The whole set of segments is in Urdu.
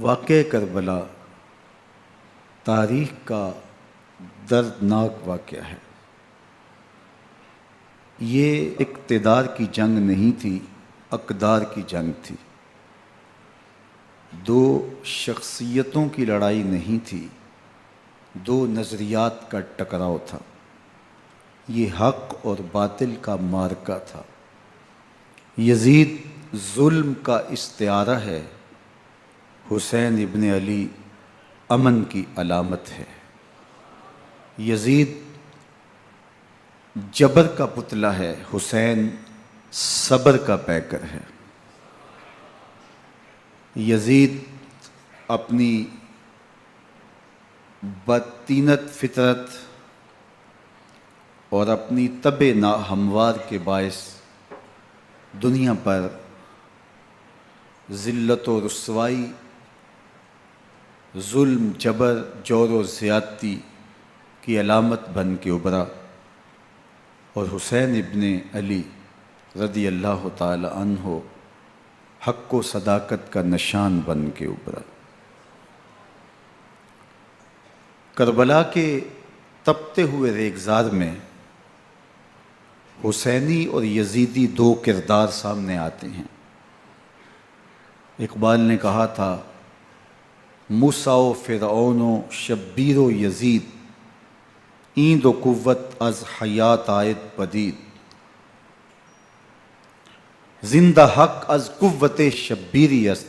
واقعہ کربلا تاریخ کا دردناک واقعہ ہے۔ یہ اقتدار کی جنگ نہیں تھی، اقدار کی جنگ تھی۔ دو شخصیتوں کی لڑائی نہیں تھی، دو نظریات کا ٹکراؤ تھا۔ یہ حق اور باطل کا معرکہ تھا۔ یزید ظلم کا استعارہ ہے، حسین ابن علی امن کی علامت ہے۔ یزید جبر کا پتلا ہے، حسین صبر کا پیکر ہے۔ یزید اپنی بدطینت فطرت اور اپنی طبع ناہموار کے باعث دنیا پر ذلت و رسوائی، ظلم، جبر، جور و زیادتی کی علامت بن کے ابھرا، اور حسین ابن علی رضی اللہ تعالی عنہ حق و صداقت کا نشان بن کے ابھرا۔ کربلا کے تپتے ہوئے ریگزار میں حسینی اور یزیدی دو کردار سامنے آتے ہیں۔ اقبال نے کہا تھا، موسیٰ و فرعون و شبیر و یزید، این دو قوت از حیات آید پدید، زندہ حق از قوت شبیری است،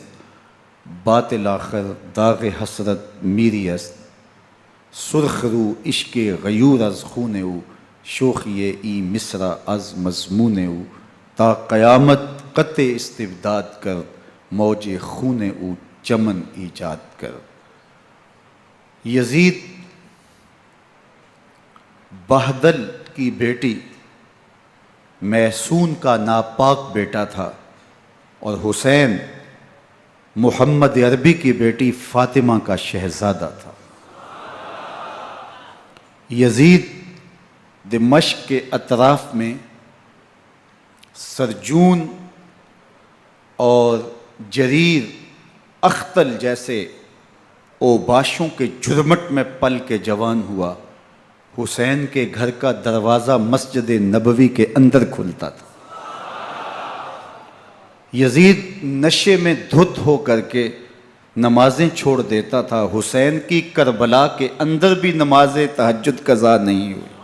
باطل آخر داغ حسرت میری است، سرخ رو عشق غیور از خون او، شوخی ای مصرع از مضمون او، تا قیامت قطع استبداد کر، موج خون او چمن ایجاد کر۔ یزید بہدل کی بیٹی محسون کا ناپاک بیٹا تھا، اور حسین محمد عربی کی بیٹی فاطمہ کا شہزادہ تھا۔ یزید دمشق کے اطراف میں سرجون اور جریر، اختل جیسے اوباشوں کے جھرمٹ میں پل کے جوان ہوا۔ حسین کے گھر کا دروازہ مسجد نبوی کے اندر کھلتا تھا۔ یزید نشے میں دھت ہو کر کے نمازیں چھوڑ دیتا تھا۔ حسین کی کربلا کے اندر بھی نماز تہجد قضا نہیں ہوئی۔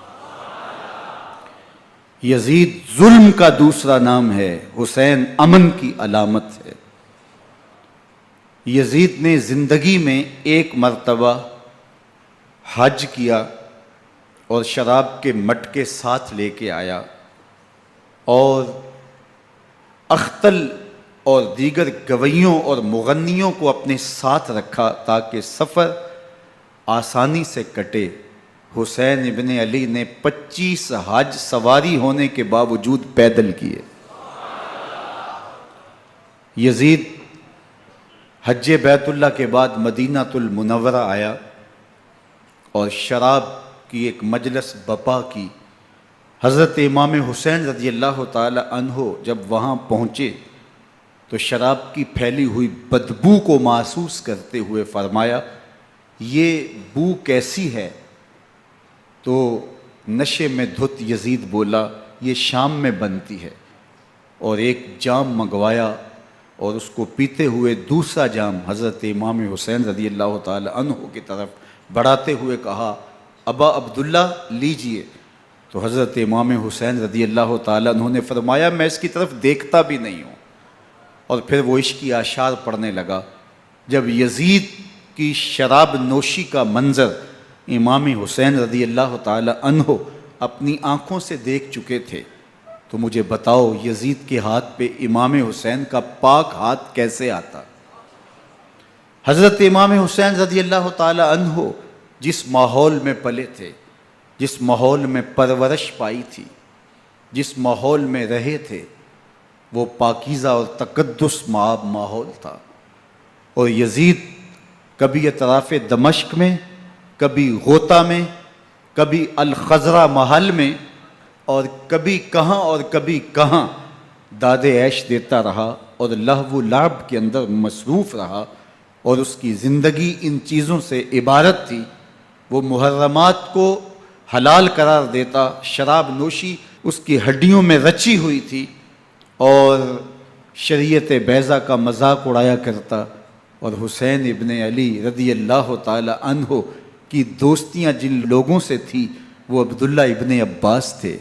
یزید ظلم کا دوسرا نام ہے، حسین امن کی علامت ہے۔ یزید نے زندگی میں ایک مرتبہ حج کیا اور شراب کے مٹکے ساتھ لے کے آیا، اور اختل اور دیگر گویوں اور مغنیوں کو اپنے ساتھ رکھا تاکہ سفر آسانی سے کٹے۔ حسین ابن علی نے 25 حج سواری ہونے کے باوجود پیدل کیے۔ یزید حج بیت اللہ کے بعد مدینہ المنورہ آیا اور شراب کی ایک مجلس بپا کی۔ حضرت امام حسین رضی اللہ تعالی عنہ جب وہاں پہنچے تو شراب کی پھیلی ہوئی بدبو کو محسوس کرتے ہوئے فرمایا، یہ بو کیسی ہے؟ تو نشے میں دھت یزید بولا، یہ شام میں بنتی ہے، اور ایک جام منگوایا اور اس کو پیتے ہوئے دوسرا جام حضرت امام حسین رضی اللہ تعالی عنہ کی طرف بڑھاتے ہوئے کہا، ابا عبداللہ لیجئے۔ تو حضرت امام حسین رضی اللہ تعالی عنہ نے فرمایا، میں اس کی طرف دیکھتا بھی نہیں ہوں، اور پھر وہ عشقی اشعار پڑھنے لگا۔ جب یزید کی شراب نوشی کا منظر امام حسین رضی اللہ تعالی عنہ اپنی آنکھوں سے دیکھ چکے تھے تو مجھے بتاؤ، یزید کے ہاتھ پہ امام حسین کا پاک ہاتھ کیسے آتا؟ حضرت امام حسین رضی اللہ تعالی عنہ جس ماحول میں پلے تھے، جس ماحول میں پرورش پائی تھی، جس ماحول میں رہے تھے، وہ پاکیزہ اور تقدس ماحول تھا۔ اور یزید کبھی اطراف دمشق میں، کبھی غوطہ میں، کبھی الخضرہ محل میں، اور کبھی کہاں اور کبھی کہاں داد عیش دیتا رہا اور لہو و لعب کے اندر مصروف رہا، اور اس کی زندگی ان چیزوں سے عبارت تھی۔ وہ محرمات کو حلال قرار دیتا، شراب نوشی اس کی ہڈیوں میں رچی ہوئی تھی، اور شریعت بیضا کا مذاق اڑایا کرتا۔ اور حسین ابن علی رضی اللہ تعالی عنہ کی دوستیاں جن لوگوں سے تھی وہ عبداللہ ابن عباس تھے،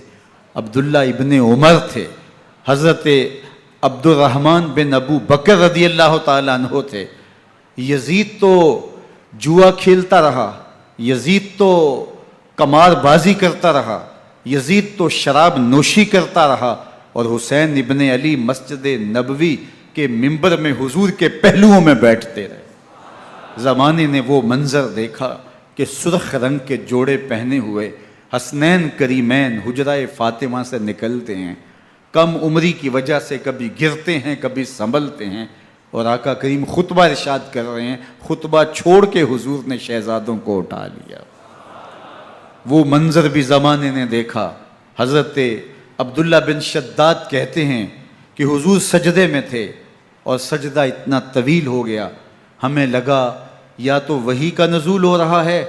عبداللہ ابن عمر تھے، حضرت عبد الرحمن بن ابو بکر رضی اللہ تعالی عنہ تھے۔ یزید تو جوا کھیلتا رہا، یزید تو قمار بازی کرتا رہا، یزید تو شراب نوشی کرتا رہا، اور حسین ابن علی مسجد نبوی کے ممبر میں حضور کے پہلوؤں میں بیٹھتے رہے۔ زمانے نے وہ منظر دیکھا کہ سرخ رنگ کے جوڑے پہنے ہوئے حسنین کریمین حجرہ فاطمہ سے نکلتے ہیں، کم عمری کی وجہ سے کبھی گرتے ہیں کبھی سنبھلتے ہیں، اور آقا کریم خطبہ ارشاد کر رہے ہیں، خطبہ چھوڑ کے حضور نے شہزادوں کو اٹھا لیا۔ وہ منظر بھی زمانے نے دیکھا۔ حضرت عبداللہ بن شداد کہتے ہیں کہ حضور سجدے میں تھے اور سجدہ اتنا طویل ہو گیا، ہمیں لگا یا تو وحی کا نزول ہو رہا ہے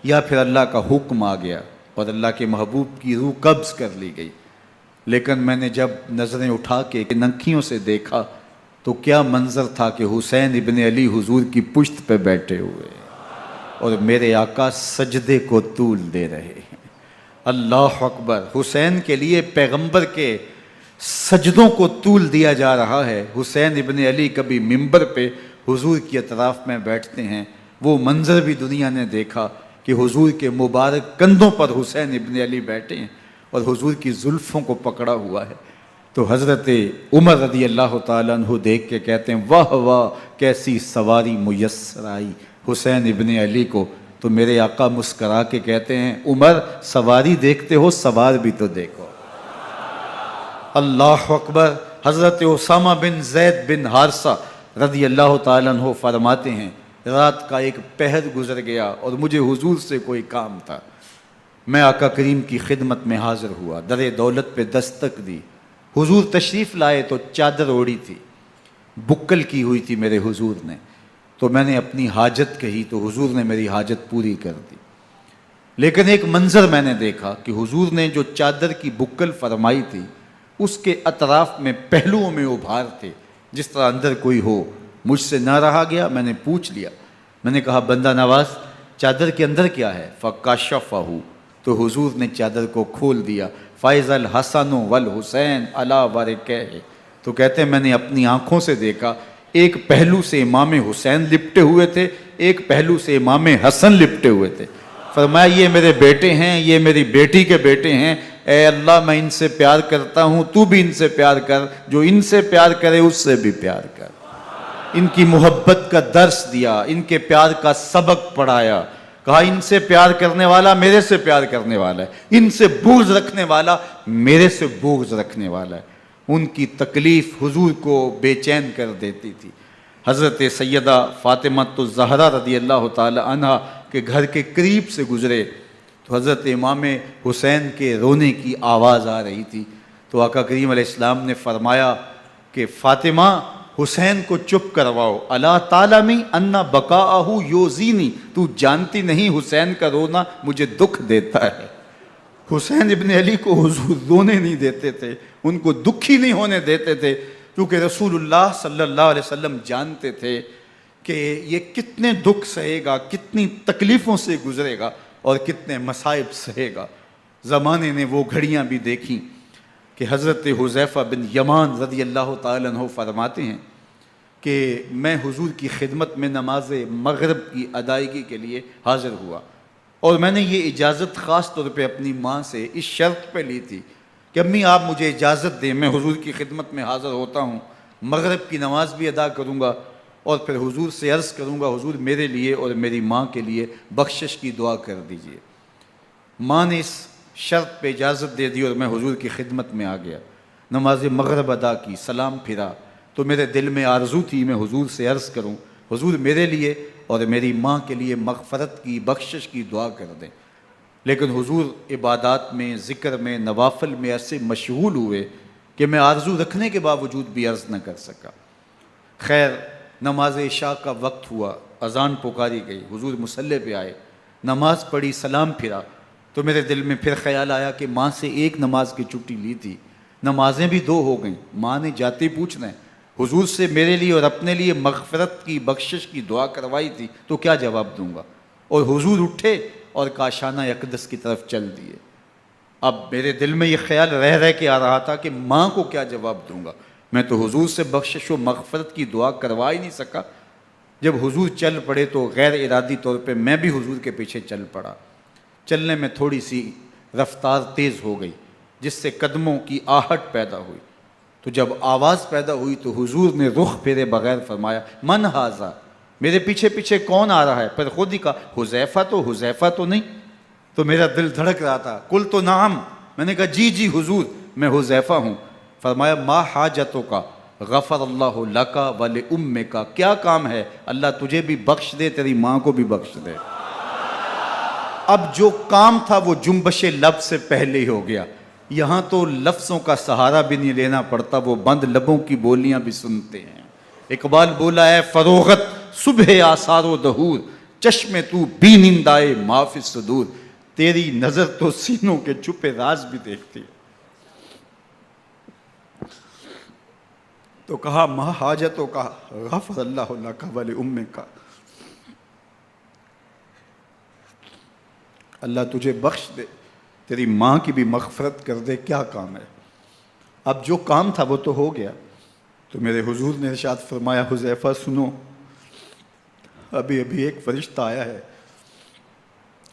یا پھر اللہ کا حکم آ گیا اور اللہ کے محبوب کی روح قبض کر لی گئی۔ لیکن میں نے جب نظریں اٹھا کے ننکیوں سے دیکھا تو کیا منظر تھا کہ حسین ابن علی حضور کی پشت پہ بیٹھے ہوئے اور میرے آقا سجدے کو طول دے رہے ہیں۔ اللہ اکبر! حسین کے لیے پیغمبر کے سجدوں کو طول دیا جا رہا ہے۔ حسین ابن علی کبھی ممبر پہ حضور کی اطراف میں بیٹھتے ہیں، وہ منظر بھی دنیا نے دیکھا کہ حضور کے مبارک کندھوں پر حسین ابن علی بیٹھے ہیں اور حضور کی زلفوں کو پکڑا ہوا ہے۔ تو حضرت عمر رضی اللہ تعالیٰ عنہ دیکھ کے کہتے ہیں واہ واہ کیسی سواری میسر آئی حسین ابن علی کو۔ تو میرے آقا مسکرا کے کہتے ہیں عمر سواری دیکھتے ہو سوار بھی تو دیکھو۔ اللہ اکبر! حضرت اسامہ بن زید بن حارثہ رضی اللہ تعالیٰ عنہ فرماتے ہیں رات کا ایک پہر گزر گیا اور مجھے حضور سے کوئی کام تھا، میں آقا کریم کی خدمت میں حاضر ہوا، در دولت پہ دستک دی، حضور تشریف لائے تو چادر اوڑی تھی، بکل کی ہوئی تھی میرے حضور نے، تو میں نے اپنی حاجت کہی تو حضور نے میری حاجت پوری کر دی۔ لیکن ایک منظر میں نے دیکھا کہ حضور نے جو چادر کی بکل فرمائی تھی اس کے اطراف میں پہلوؤں میں ابھار تھے، جس طرح اندر کوئی ہو۔ مجھ سے نہ رہا گیا، میں نے پوچھ لیا، میں نے کہا بندہ نواز چادر کے اندر کیا ہے؟ فَكَشَفَهُ، تو حضور نے چادر کو کھول دیا۔ فَإِذَا الْحَسَنُ وَالْحُسَيْنُ عَلَىٰ وَرِكَيْهِ، تو کہتے ہیں میں نے اپنی آنکھوں سے دیکھا، ایک پہلو سے امام حسین لپٹے ہوئے تھے، ایک پہلو سے امام حسن لپٹے ہوئے تھے۔ فرمایا یہ میرے بیٹے ہیں، یہ میری بیٹی کے بیٹے ہیں، اے اللہ میں ان سے پیار کرتا ہوں، تو بھی ان سے پیار کر، جو ان سے پیار کرے اس سے بھی پیار کر۔ ان کی محبت کا درس دیا، ان کے پیار کا سبق پڑھایا، کہا ان سے پیار کرنے والا میرے سے پیار کرنے والا ہے، ان سے بغض رکھنے والا میرے سے بغض رکھنے والا ہے۔ ان کی تکلیف حضور کو بے چین کر دیتی تھی۔ حضرت سیدہ فاطمہ الزہرا رضی اللہ تعالی عنہ کے گھر کے قریب سے گزرے تو حضرت امام حسین کے رونے کی آواز آ رہی تھی، تو آقا کریم علیہ السلام نے فرمایا کہ فاطمہ حسین کو چپ کرواؤ، الا تعلمی ان بقاءہ یؤذینی، تو جانتی نہیں حسین کا رونا مجھے دکھ دیتا ہے۔ حسین ابن علی کو حضور رونے نہیں دیتے تھے، ان کو دکھی نہیں ہونے دیتے تھے، کیونکہ رسول اللہ صلی اللہ علیہ وسلم جانتے تھے کہ یہ کتنے دکھ سہے گا، کتنی تکلیفوں سے گزرے گا اور کتنے مصائب سہے گا۔ زمانے نے وہ گھڑیاں بھی دیکھیں کہ حضرت حذیفہ بن یمان رضی اللہ تعالیٰ عنہ فرماتے ہیں کہ میں حضور کی خدمت میں نماز مغرب کی ادائیگی کے لیے حاضر ہوا، اور میں نے یہ اجازت خاص طور پہ اپنی ماں سے اس شرط پہ لی تھی کہ امی آپ مجھے اجازت دیں، میں حضور کی خدمت میں حاضر ہوتا ہوں، مغرب کی نماز بھی ادا کروں گا اور پھر حضور سے عرض کروں گا حضور میرے لیے اور میری ماں کے لیے بخشش کی دعا کر دیجئے۔ ماں نے اس شرط پہ اجازت دے دی اور میں حضور کی خدمت میں آ گیا، نماز مغرب ادا کی، سلام پھرا تو میرے دل میں آرزو تھی میں حضور سے عرض کروں حضور میرے لیے اور میری ماں کے لیے مغفرت کی بخشش کی دعا کر دیں، لیکن حضور عبادات میں ذکر میں نوافل میں ایسے مشغول ہوئے کہ میں آرزو رکھنے کے باوجود بھی عرض نہ کر سکا۔ خیر نماز عشاء کا وقت ہوا، اذان پکاری گئی، حضور مصلی پہ آئے، نماز پڑھی، سلام پھرا، تو میرے دل میں پھر خیال آیا کہ ماں سے ایک نماز کی چھٹی لی تھی، نمازیں بھی 2 ہو گئیں، ماں نے جاتے پوچھنا ہے حضور سے میرے لیے اور اپنے لیے مغفرت کی بخشش کی دعا کروائی تھی، تو کیا جواب دوں گا؟ اور حضور اٹھے اور کاشانہ اقدس کی طرف چل دیے۔ اب میرے دل میں یہ خیال رہ کے آ رہا تھا کہ ماں کو کیا جواب دوں گا؟ میں تو حضور سے بخشش و مغفرت کی دعا کروا ہی نہیں سکا۔ جب حضور چل پڑے تو غیر ارادی طور پہ میں بھی حضور کے پیچھے چل پڑا۔ چلنے میں تھوڑی سی رفتار تیز ہو گئی، جس سے قدموں کی آہٹ پیدا ہوئی۔ تو جب آواز پیدا ہوئی تو حضور نے رخ پھیرے بغیر فرمایا من ھذا، میرے پیچھے پیچھے کون آ رہا ہے؟ پھر خود ہی کہا حذیفہ تو نہیں؟ تو میرا دل دھڑک رہا تھا، قل تو نعم، میں نے کہا جی حضور میں حذیفہ ہوں۔ فرمایا ما حاجتک غفر اللہ لک ولامک، کیا کام ہے؟ اللہ تجھے بھی بخش دے، تیری ماں کو بھی بخش دے۔ اب جو کام تھا وہ جنبش لب سے پہلے ہی ہو گیا، یہاں تو لفظوں کا سہارا بھی نہیں لینا پڑتا، وہ بند لبوں کی بولیاں بھی سنتے ہیں۔ اقبال بولا ہے فروغت صبح آثار و دہور، چشم تو بی نندائے ما فی الصدور، تیری نظر تو سینوں کے چھپے راز بھی دیکھتی ہے۔ تو کہا ما حاجتوں کا غفر اللہ لک ولامک، اللہ تجھے بخش دے، تیری ماں کی بھی مغفرت کر دے، کیا کام ہے؟ اب جو کام تھا وہ تو ہو گیا۔ تو میرے حضور نے ارشاد فرمایا حذیفہ سنو، ابھی ایک فرشتہ آیا ہے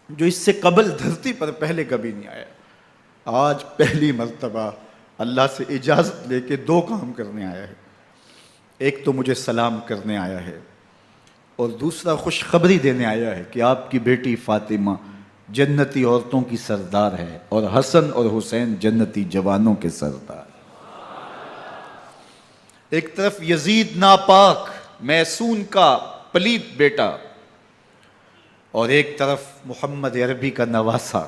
جو اس سے قبل دھرتی پر پہلے کبھی نہیں آیا، آج پہلی مرتبہ اللہ سے اجازت لے کے 2 کام کرنے آیا ہے۔ ایک تو مجھے سلام کرنے آیا ہے، اور دوسرا خوشخبری دینے آیا ہے کہ آپ کی بیٹی فاطمہ جنتی عورتوں کی سردار ہے، اور حسن اور حسین جنتی جوانوں کے سردار۔ ایک طرف یزید ناپاک میسون کا پلید بیٹا، اور ایک طرف محمد عربی کا نواسا،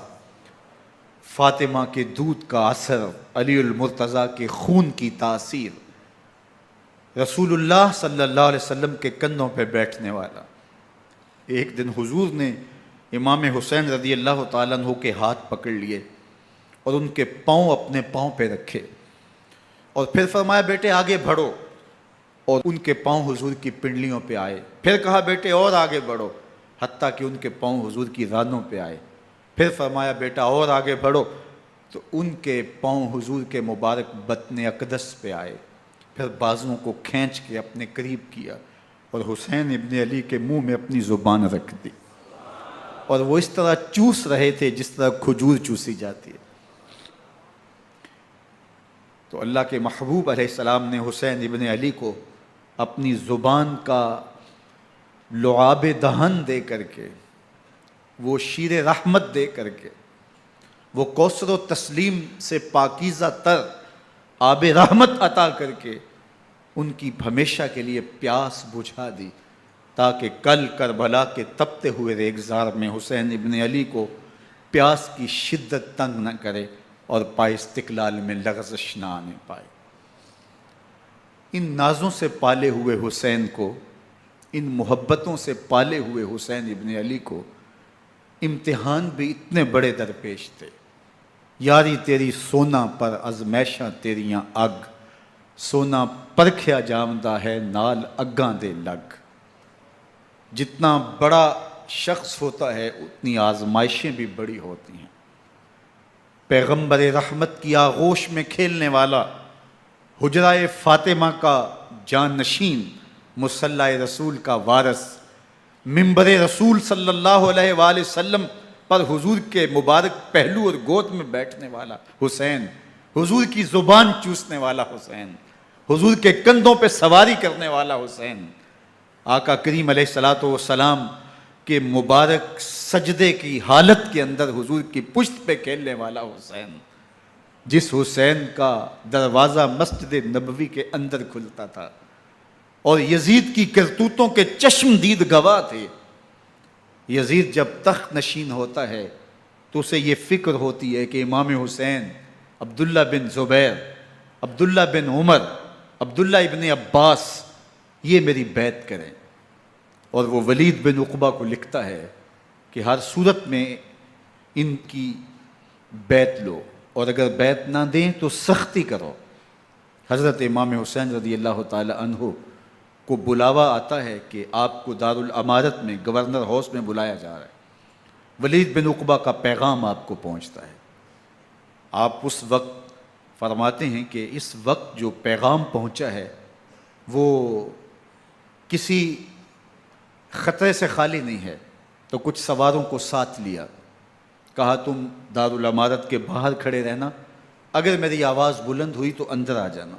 فاطمہ کے دودھ کا اثر، علی المرتضیٰ کے خون کی تاثیر، رسول اللہ صلی اللہ علیہ وسلم کے کندھوں پہ بیٹھنے والا۔ ایک دن حضور نے امام حسین رضی اللہ تعالیٰ عنہ کے ہاتھ پکڑ لیے اور ان کے پاؤں اپنے پاؤں پہ رکھے، اور پھر فرمایا بیٹے آگے بڑھو، اور ان کے پاؤں حضور کی پنڈلیوں پہ آئے۔ پھر کہا بیٹے اور آگے بڑھو، حتیٰ کہ ان کے پاؤں حضور کی رانوں پہ آئے۔ پھر فرمایا بیٹا اور آگے بڑھو، تو ان کے پاؤں حضور کے مبارک بطن اقدس پہ آئے۔ پھر بازوؤں کو کھینچ کے اپنے قریب کیا اور حسین ابن علی کے منہ میں اپنی زبان رکھ دی، اور وہ اس طرح چوس رہے تھے جس طرح کھجور چوسی جاتی ہے۔ تو اللہ کے محبوب علیہ السلام نے حسین ابن علی کو اپنی زبان کا لعاب دہن دے کر کے، وہ شیر رحمت دے کر کے، وہ کوثر و تسلیم سے پاکیزہ تر آب رحمت عطا کر کے ان کی ہمیشہ کے لیے پیاس بجھا دی، تاکہ کل کربلا کے تپتے ہوئے ریگزار میں حسین ابن علی کو پیاس کی شدت تنگ نہ کرے اور پائے استقلال میں لغزش نہ آنے پائے۔ ان نازوں سے پالے ہوئے حسین کو، ان محبتوں سے پالے ہوئے حسین ابن علی کو امتحان بھی اتنے بڑے درپیش تھے۔ یاری تیری سونا پر ازمیشاں تیریاں اگ، سونا پرکھیا جامدہ ہے نال اگاں دے لگ۔ جتنا بڑا شخص ہوتا ہے اتنی آزمائشیں بھی بڑی ہوتی ہیں۔ پیغمبر رحمت کی آغوش میں کھیلنے والا، حجرہ فاطمہ کا جانشین، مصلی رسول کا وارث، منبر رسول صلی اللہ علیہ وآلہ وسلم پر حضور کے مبارک پہلو اور گود میں بیٹھنے والا حسین، حضور کی زبان چوسنے والا حسین، حضور کے کندھوں پہ سواری کرنے والا حسین، آقا کریم علیہ الصلوۃ والسلام کے مبارک سجدے کی حالت کے اندر حضور کی پشت پہ کھیلنے والا حسین، جس حسین کا دروازہ مسجد نبوی کے اندر کھلتا تھا اور یزید کی کرتوتوں کے چشم دید گواہ تھے۔ یزید جب تخت نشین ہوتا ہے تو اسے یہ فکر ہوتی ہے کہ امام حسین، عبداللہ بن زبیر، عبداللہ بن عمر، عبداللہ ابن عباس یہ میری بیعت کریں. اور وہ ولید بن عقبہ کو لکھتا ہے کہ ہر صورت میں ان کی بیعت لو، اور اگر بیعت نہ دیں تو سختی کرو. حضرت امام حسین رضی اللہ تعالی عنہ کو بلاوا آتا ہے کہ آپ کو دارالامارت میں گورنر ہاؤس میں بلایا جا رہا ہے. ولید بن عقبہ کا پیغام آپ کو پہنچتا ہے. آپ اس وقت فرماتے ہیں کہ اس وقت جو پیغام پہنچا ہے وہ کسی خطرے سے خالی نہیں ہے. تو کچھ سواروں کو ساتھ لیا، کہا تم دارالامارت کے باہر کھڑے رہنا، اگر میری آواز بلند ہوئی تو اندر آ جانا،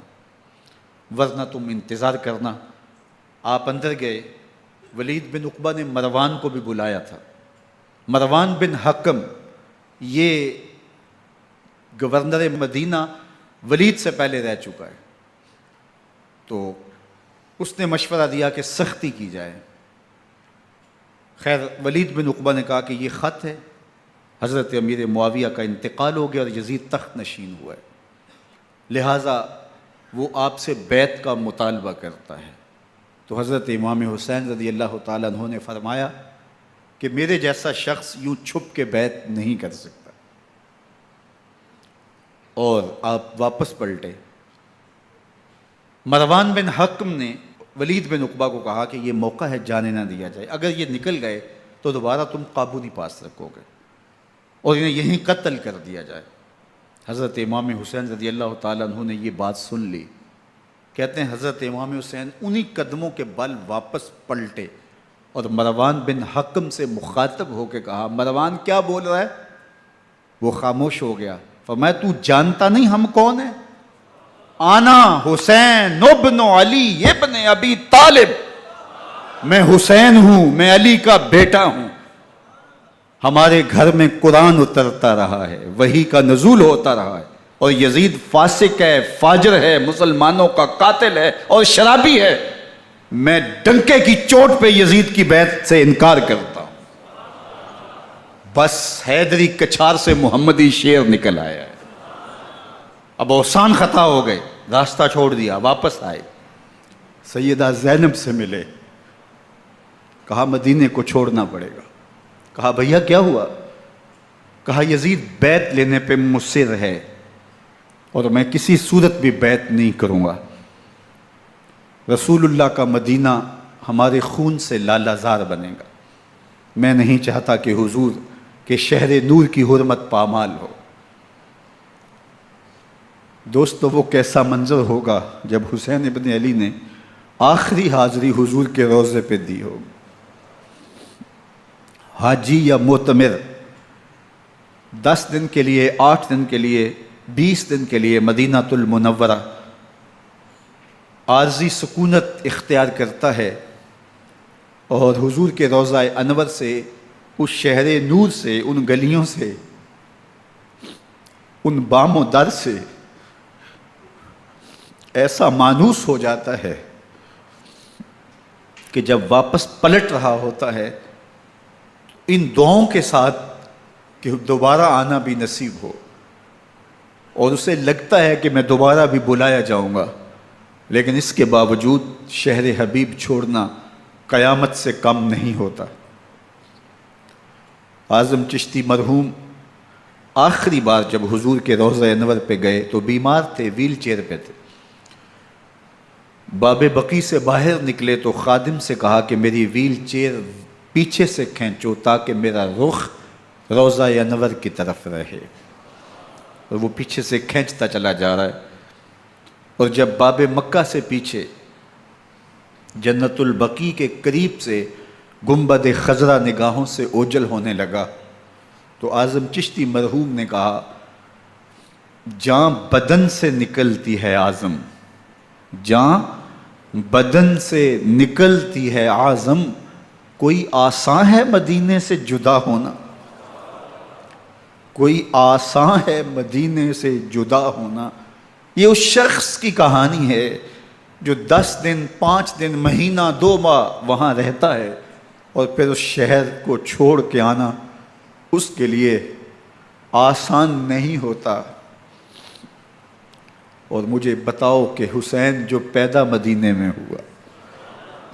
ورنہ تم انتظار کرنا. آپ اندر گئے. ولید بن عقبہ نے مروان کو بھی بلایا تھا. مروان بن حکم یہ گورنر مدینہ ولید سے پہلے رہ چکا ہے، تو اس نے مشورہ دیا کہ سختی کی جائے. خیر ولید بن عقبہ نے کہا کہ یہ خط ہے، حضرت امیر معاویہ کا انتقال ہو گیا اور یزید تخت نشین ہوا ہے، لہٰذا وہ آپ سے بیعت کا مطالبہ کرتا ہے. تو حضرت امام حسین رضی اللہ تعالیٰ عنہ نے فرمایا کہ میرے جیسا شخص یوں چھپ کے بیعت نہیں کر سکتا. اور آپ واپس پلٹے. مروان بن حکم نے ولید بن عقبہ کو کہا کہ یہ موقع ہے جانے نہ دیا جائے، اگر یہ نکل گئے تو دوبارہ تم قابو نہیں پا سکو گے، اور انہیں یہیں قتل کر دیا جائے. حضرت امام حسین رضی اللہ تعالیٰ عنہ نے یہ بات سن لی. کہتے ہیں حضرت امام حسین انہی قدموں کے بل واپس پلٹے اور مروان بن حکم سے مخاطب ہو کے کہا، مروان کیا بول رہا ہے؟ وہ خاموش ہو گیا. فرمایا تو جانتا نہیں ہم کون ہیں؟ آنا حسین ابن علی ابن ابی طالب، میں حسین ہوں، میں علی کا بیٹا ہوں. ہمارے گھر میں قرآن اترتا رہا ہے، وحی کا نزول ہوتا رہا ہے، اور یزید فاسق ہے، فاجر ہے، مسلمانوں کا قاتل ہے اور شرابی ہے. میں ڈنکے کی چوٹ پہ یزید کی بیعت سے انکار کرتا ہوں. بس حیدری کچھار سے محمدی شیر نکل آیا ہے. اب اوسان خطا ہو گئے، راستہ چھوڑ دیا، واپس آئے. سیدہ زینب سے ملے. کہا مدینے کو چھوڑنا پڑے گا. کہا بھیا کیا ہوا؟ کہا یزید بیعت لینے پہ مصر ہے اور میں کسی صورت بھی بیعت نہیں کروں گا. رسول اللہ کا مدینہ ہمارے خون سے لالہ زار بنے گا. میں نہیں چاہتا کہ حضور کے شہر نور کی حرمت پامال ہو. دوستو وہ کیسا منظر ہوگا جب حسین ابن علی نے آخری حاضری حضور کے روضے پہ دی ہو. حاجی یا معتمر 10 دن کے لیے، 8 دن کے لیے، 20 دن کے لیے مدینہ المنورہ عارضی سکونت اختیار کرتا ہے، اور حضور کے روضہ انور سے، اس شہر نور سے، ان گلیوں سے، ان بام و در سے ایسا مانوس ہو جاتا ہے کہ جب واپس پلٹ رہا ہوتا ہے ان دعاؤں کے ساتھ کہ دوبارہ آنا بھی نصیب ہو، اور اسے لگتا ہے کہ میں دوبارہ بھی بلایا جاؤں گا، لیکن اس کے باوجود شہر حبیب چھوڑنا قیامت سے کم نہیں ہوتا. اعظم چشتی مرحوم آخری بار جب حضور کے روضہ انور پہ گئے تو بیمار تھے، ویل چیئر پہ تھے. باب بقی سے باہر نکلے تو خادم سے کہا کہ میری ویل چیئر پیچھے سے کھینچو تاکہ میرا رخ روضہ انور کی طرف رہے. اور وہ پیچھے سے کھینچتا چلا جا رہا ہے، اور جب باب مکہ سے پیچھے جنت البقیع کے قریب سے گنبد خضرا نگاہوں سے اوجل ہونے لگا تو اعظم چشتی مرحوم نے کہا، جاں بدن سے نکلتی ہے اعظم، جاں بدن سے نکلتی ہے اعظم، کوئی آسان ہے مدینے سے جدا ہونا، کوئی آسان ہے مدینے سے جدا ہونا. یہ اس شخص کی کہانی ہے جو 10 دن، 5 دن، مہینہ، 2 ماہ وہاں رہتا ہے اور پھر اس شہر کو چھوڑ کے آنا اس کے لیے آسان نہیں ہوتا. اور مجھے بتاؤ کہ حسین جو پیدا مدینے میں ہوا،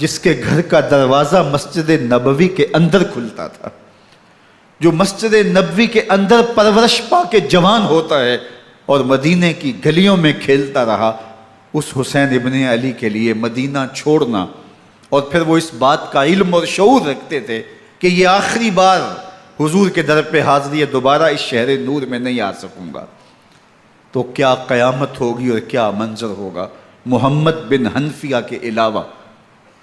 جس کے گھر کا دروازہ مسجد نبوی کے اندر کھلتا تھا، جو مسجد نبوی کے اندر پرورش پا کے جوان ہوتا ہے اور مدینے کی گلیوں میں کھیلتا رہا، اس حسین ابن علی کے لیے مدینہ چھوڑنا، اور پھر وہ اس بات کا علم اور شعور رکھتے تھے کہ یہ آخری بار حضور کے در پہ حاضری ہے، دوبارہ اس شہر نور میں نہیں آ سکوں گا، تو کیا قیامت ہوگی اور کیا منظر ہوگا۔ محمد بن حنفیہ کے علاوہ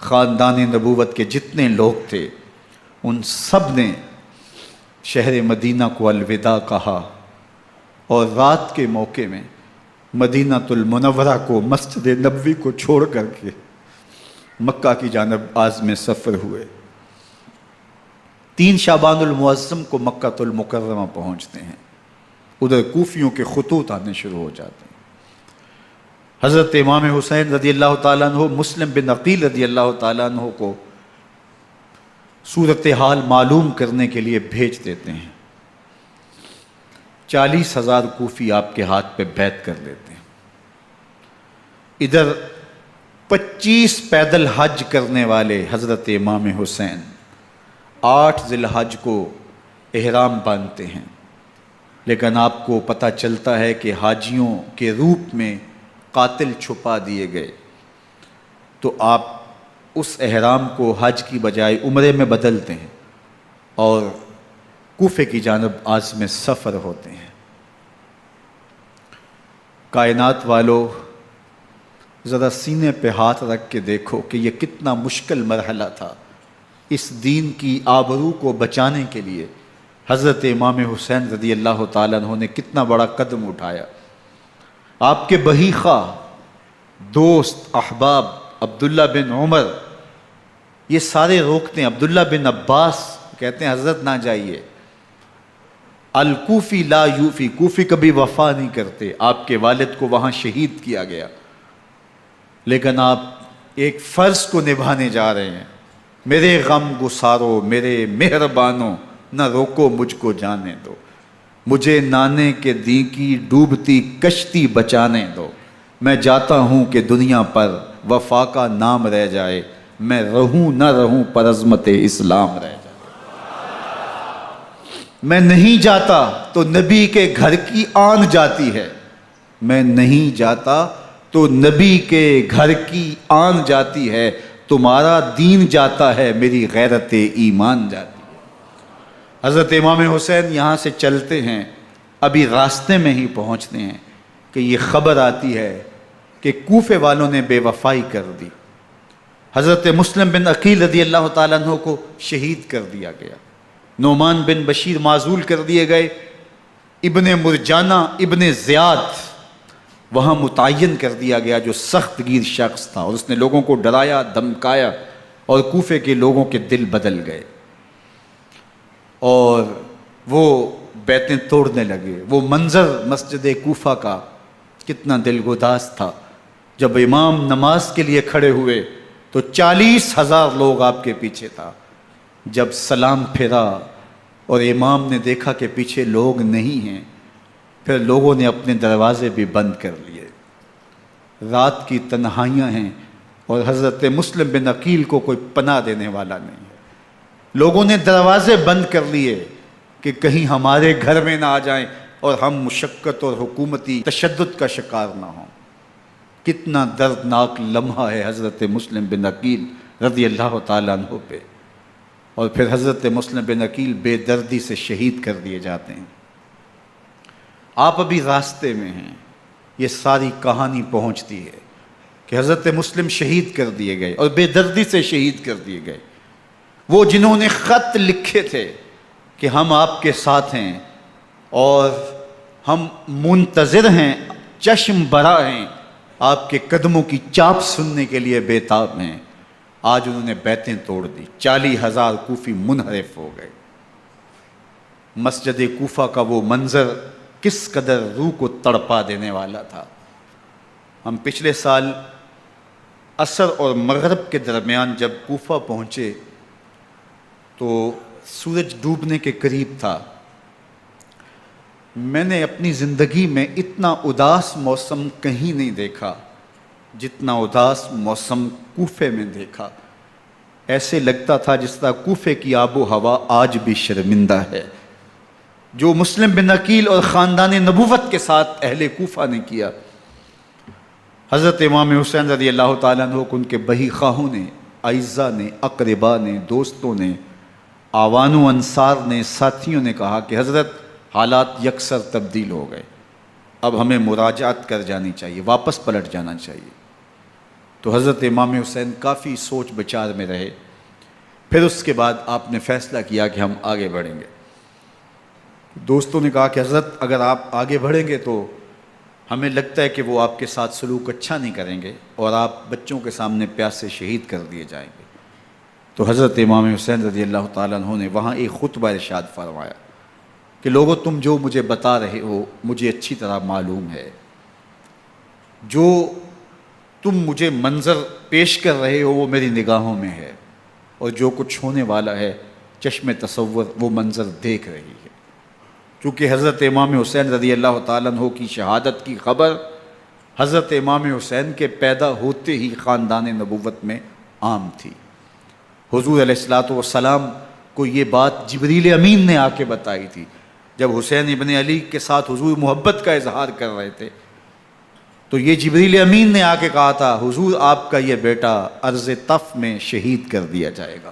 خاندان نبوت کے جتنے لوگ تھے ان سب نے شہر مدینہ کو الوداع کہا، اور رات کے موقع میں مدینہ المنورہ کو، مسجد نبوی کو چھوڑ کر کے مکہ کی جانب عازم سفر ہوئے۔ 3 شعبان المعظم کو مکہ المکرمہ پہنچتے ہیں، ادھر کوفیوں کے خطوط آنے شروع ہو جاتے ہیں۔ حضرت امام حسین رضی اللہ تعالیٰ عنہ مسلم بن عقیل رضی اللہ تعالیٰ عنہ کو صورتحال معلوم کرنے کے لیے بھیج دیتے ہیں۔ 40,000 کوفی آپ کے ہاتھ پہ بیعت کر لیتے ہیں۔ ادھر 25 پیدل حج کرنے والے حضرت امام حسین 8 ذی الحج کو احرام باندھتے ہیں، لیکن آپ کو پتہ چلتا ہے کہ حاجیوں کے روپ میں قاتل چھپا دیے گئے، تو آپ اس احرام کو حج کی بجائے عمرے میں بدلتے ہیں اور کوفے کی جانب عازم سفر ہوتے ہیں۔ کائنات والو، ذرا سینے پہ ہاتھ رکھ کے دیکھو کہ یہ کتنا مشکل مرحلہ تھا۔ اس دین کی آبرو کو بچانے کے لیے حضرت امام حسین رضی اللہ تعالیٰ عنہ نے کتنا بڑا قدم اٹھایا۔ آپ کے بہیخہ، دوست، احباب عبداللہ بن عمر یہ سارے روکتے ہیں، عبداللہ بن عباس کہتے ہیں حضرت نہ جائیے، الکوفی لا یوفی، کوفی کبھی وفا نہیں کرتے، آپ کے والد کو وہاں شہید کیا گیا، لیکن آپ ایک فرض کو نبھانے جا رہے ہیں۔ میرے غم گسارو، میرے مہربانوں، نہ روکو مجھ کو جانے دو، مجھے نانے کے دی کی ڈوبتی کشتی بچانے دو، میں جاتا ہوں کہ دنیا پر وفا کا نام رہ جائے، میں رہوں نہ رہوں پر عظمت اسلام رہ جائے۔ میں نہیں جاتا تو نبی کے گھر کی آن جاتی ہے، میں نہیں جاتا تو نبی کے گھر کی آن جاتی ہے، تمہارا دین جاتا ہے، میری غیرت ایمان جاتی ہے۔ حضرت امام حسین یہاں سے چلتے ہیں، ابھی راستے میں ہی پہنچتے ہیں کہ یہ خبر آتی ہے کہ کوفے والوں نے بے وفائی کر دی، حضرت مسلم بن عقیل رضی اللہ تعالیٰ عنہ کو شہید کر دیا گیا، نعمان بن بشیر معزول کر دیے گئے، ابن مرجانہ ابن زیاد وہاں متعین کر دیا گیا جو سخت گیر شخص تھا، اور اس نے لوگوں کو ڈرایا دھمکایا، اور کوفے کے لوگوں کے دل بدل گئے اور وہ بیتیں توڑنے لگے۔ وہ منظر مسجد کوفہ کا کتنا دلگداز تھا، جب امام نماز کے لیے کھڑے ہوئے تو 40,000 لوگ آپ کے پیچھے تھا۔ جب سلام پھیرا اور امام نے دیکھا کہ پیچھے لوگ نہیں ہیں، پھر لوگوں نے اپنے دروازے بھی بند کر لیے۔ رات کی تنہائیاں ہیں اور حضرت مسلم بن عقیل کو کوئی پناہ دینے والا نہیں ہے، لوگوں نے دروازے بند کر لیے کہ کہیں ہمارے گھر میں نہ آ جائیں اور ہم مشقت اور حکومتی تشدد کا شکار نہ ہوں۔ کتنا دردناک لمحہ ہے حضرت مسلم بن عقیل رضی اللہ تعالیٰ عنہ پہ، اور پھر حضرت مسلم بن عقیل بے دردی سے شہید کر دیے جاتے ہیں۔ آپ ابھی راستے میں ہیں، یہ ساری کہانی پہنچتی ہے کہ حضرت مسلم شہید کر دیے گئے اور بے دردی سے شہید کر دیے گئے۔ وہ جنہوں نے خط لکھے تھے کہ ہم آپ کے ساتھ ہیں اور ہم منتظر ہیں، چشم برا ہیں، آپ کے قدموں کی چاپ سننے کے لیے بےتاب ہیں، آج انہوں نے بیتیں توڑ دی، 40,000 کوفی منحرف ہو گئے۔ مسجد کوفہ کا وہ منظر کس قدر روح کو تڑپا دینے والا تھا۔ ہم پچھلے سال عصر اور مغرب کے درمیان جب کوفہ پہنچے تو سورج ڈوبنے کے قریب تھا۔ میں نے اپنی زندگی میں اتنا اداس موسم کہیں نہیں دیکھا جتنا اداس موسم کوفے میں دیکھا۔ ایسے لگتا تھا جس طرح کوفے کی آب و ہوا آج بھی شرمندہ ہے۔ جو مسلم بن عقیل اور خاندان نبوت کے ساتھ اہل کوفہ نے کیا، حضرت امام حسین رضی اللہ تعالیٰ عنہ کو ان کے بہی خواہوں نے، اعزاء نے، اقربا نے، دوستوں نے، آوان و انصار نے، ساتھیوں نے کہا کہ حضرت حالات یکسر تبدیل ہو گئے، اب ہمیں مراجعت کر جانی چاہیے، واپس پلٹ جانا چاہیے۔ تو حضرت امام حسین کافی سوچ بچار میں رہے، پھر اس کے بعد آپ نے فیصلہ کیا کہ ہم آگے بڑھیں گے۔ دوستوں نے کہا کہ حضرت اگر آپ آگے بڑھیں گے تو ہمیں لگتا ہے کہ وہ آپ کے ساتھ سلوک اچھا نہیں کریں گے اور آپ بچوں کے سامنے پیاسے شہید کر دیے جائیں گے۔ تو حضرت امام حسین رضی اللہ تعالیٰ عنہ نے وہاں ایک خطبہ ارشاد فرمایا کہ لوگو، تم جو مجھے بتا رہے ہو مجھے اچھی طرح معلوم ہے، جو تم مجھے منظر پیش کر رہے ہو وہ میری نگاہوں میں ہے، اور جو کچھ ہونے والا ہے چشم تصور وہ منظر دیکھ رہی ہے۔ چونکہ حضرت امام حسین رضی اللہ تعالیٰ عنہ کی شہادت کی خبر حضرت امام حسین کے پیدا ہوتے ہی خاندان نبوت میں عام تھی۔ حضور علیہ الصلوۃ والسلام کو یہ بات جبریل امین نے آ کے بتائی تھی جب حسین ابن علی کے ساتھ حضور محبت کا اظہار کر رہے تھے، تو یہ جبریل امین نے آ کے کہا تھا حضور آپ کا یہ بیٹا ارض طف میں شہید کر دیا جائے گا،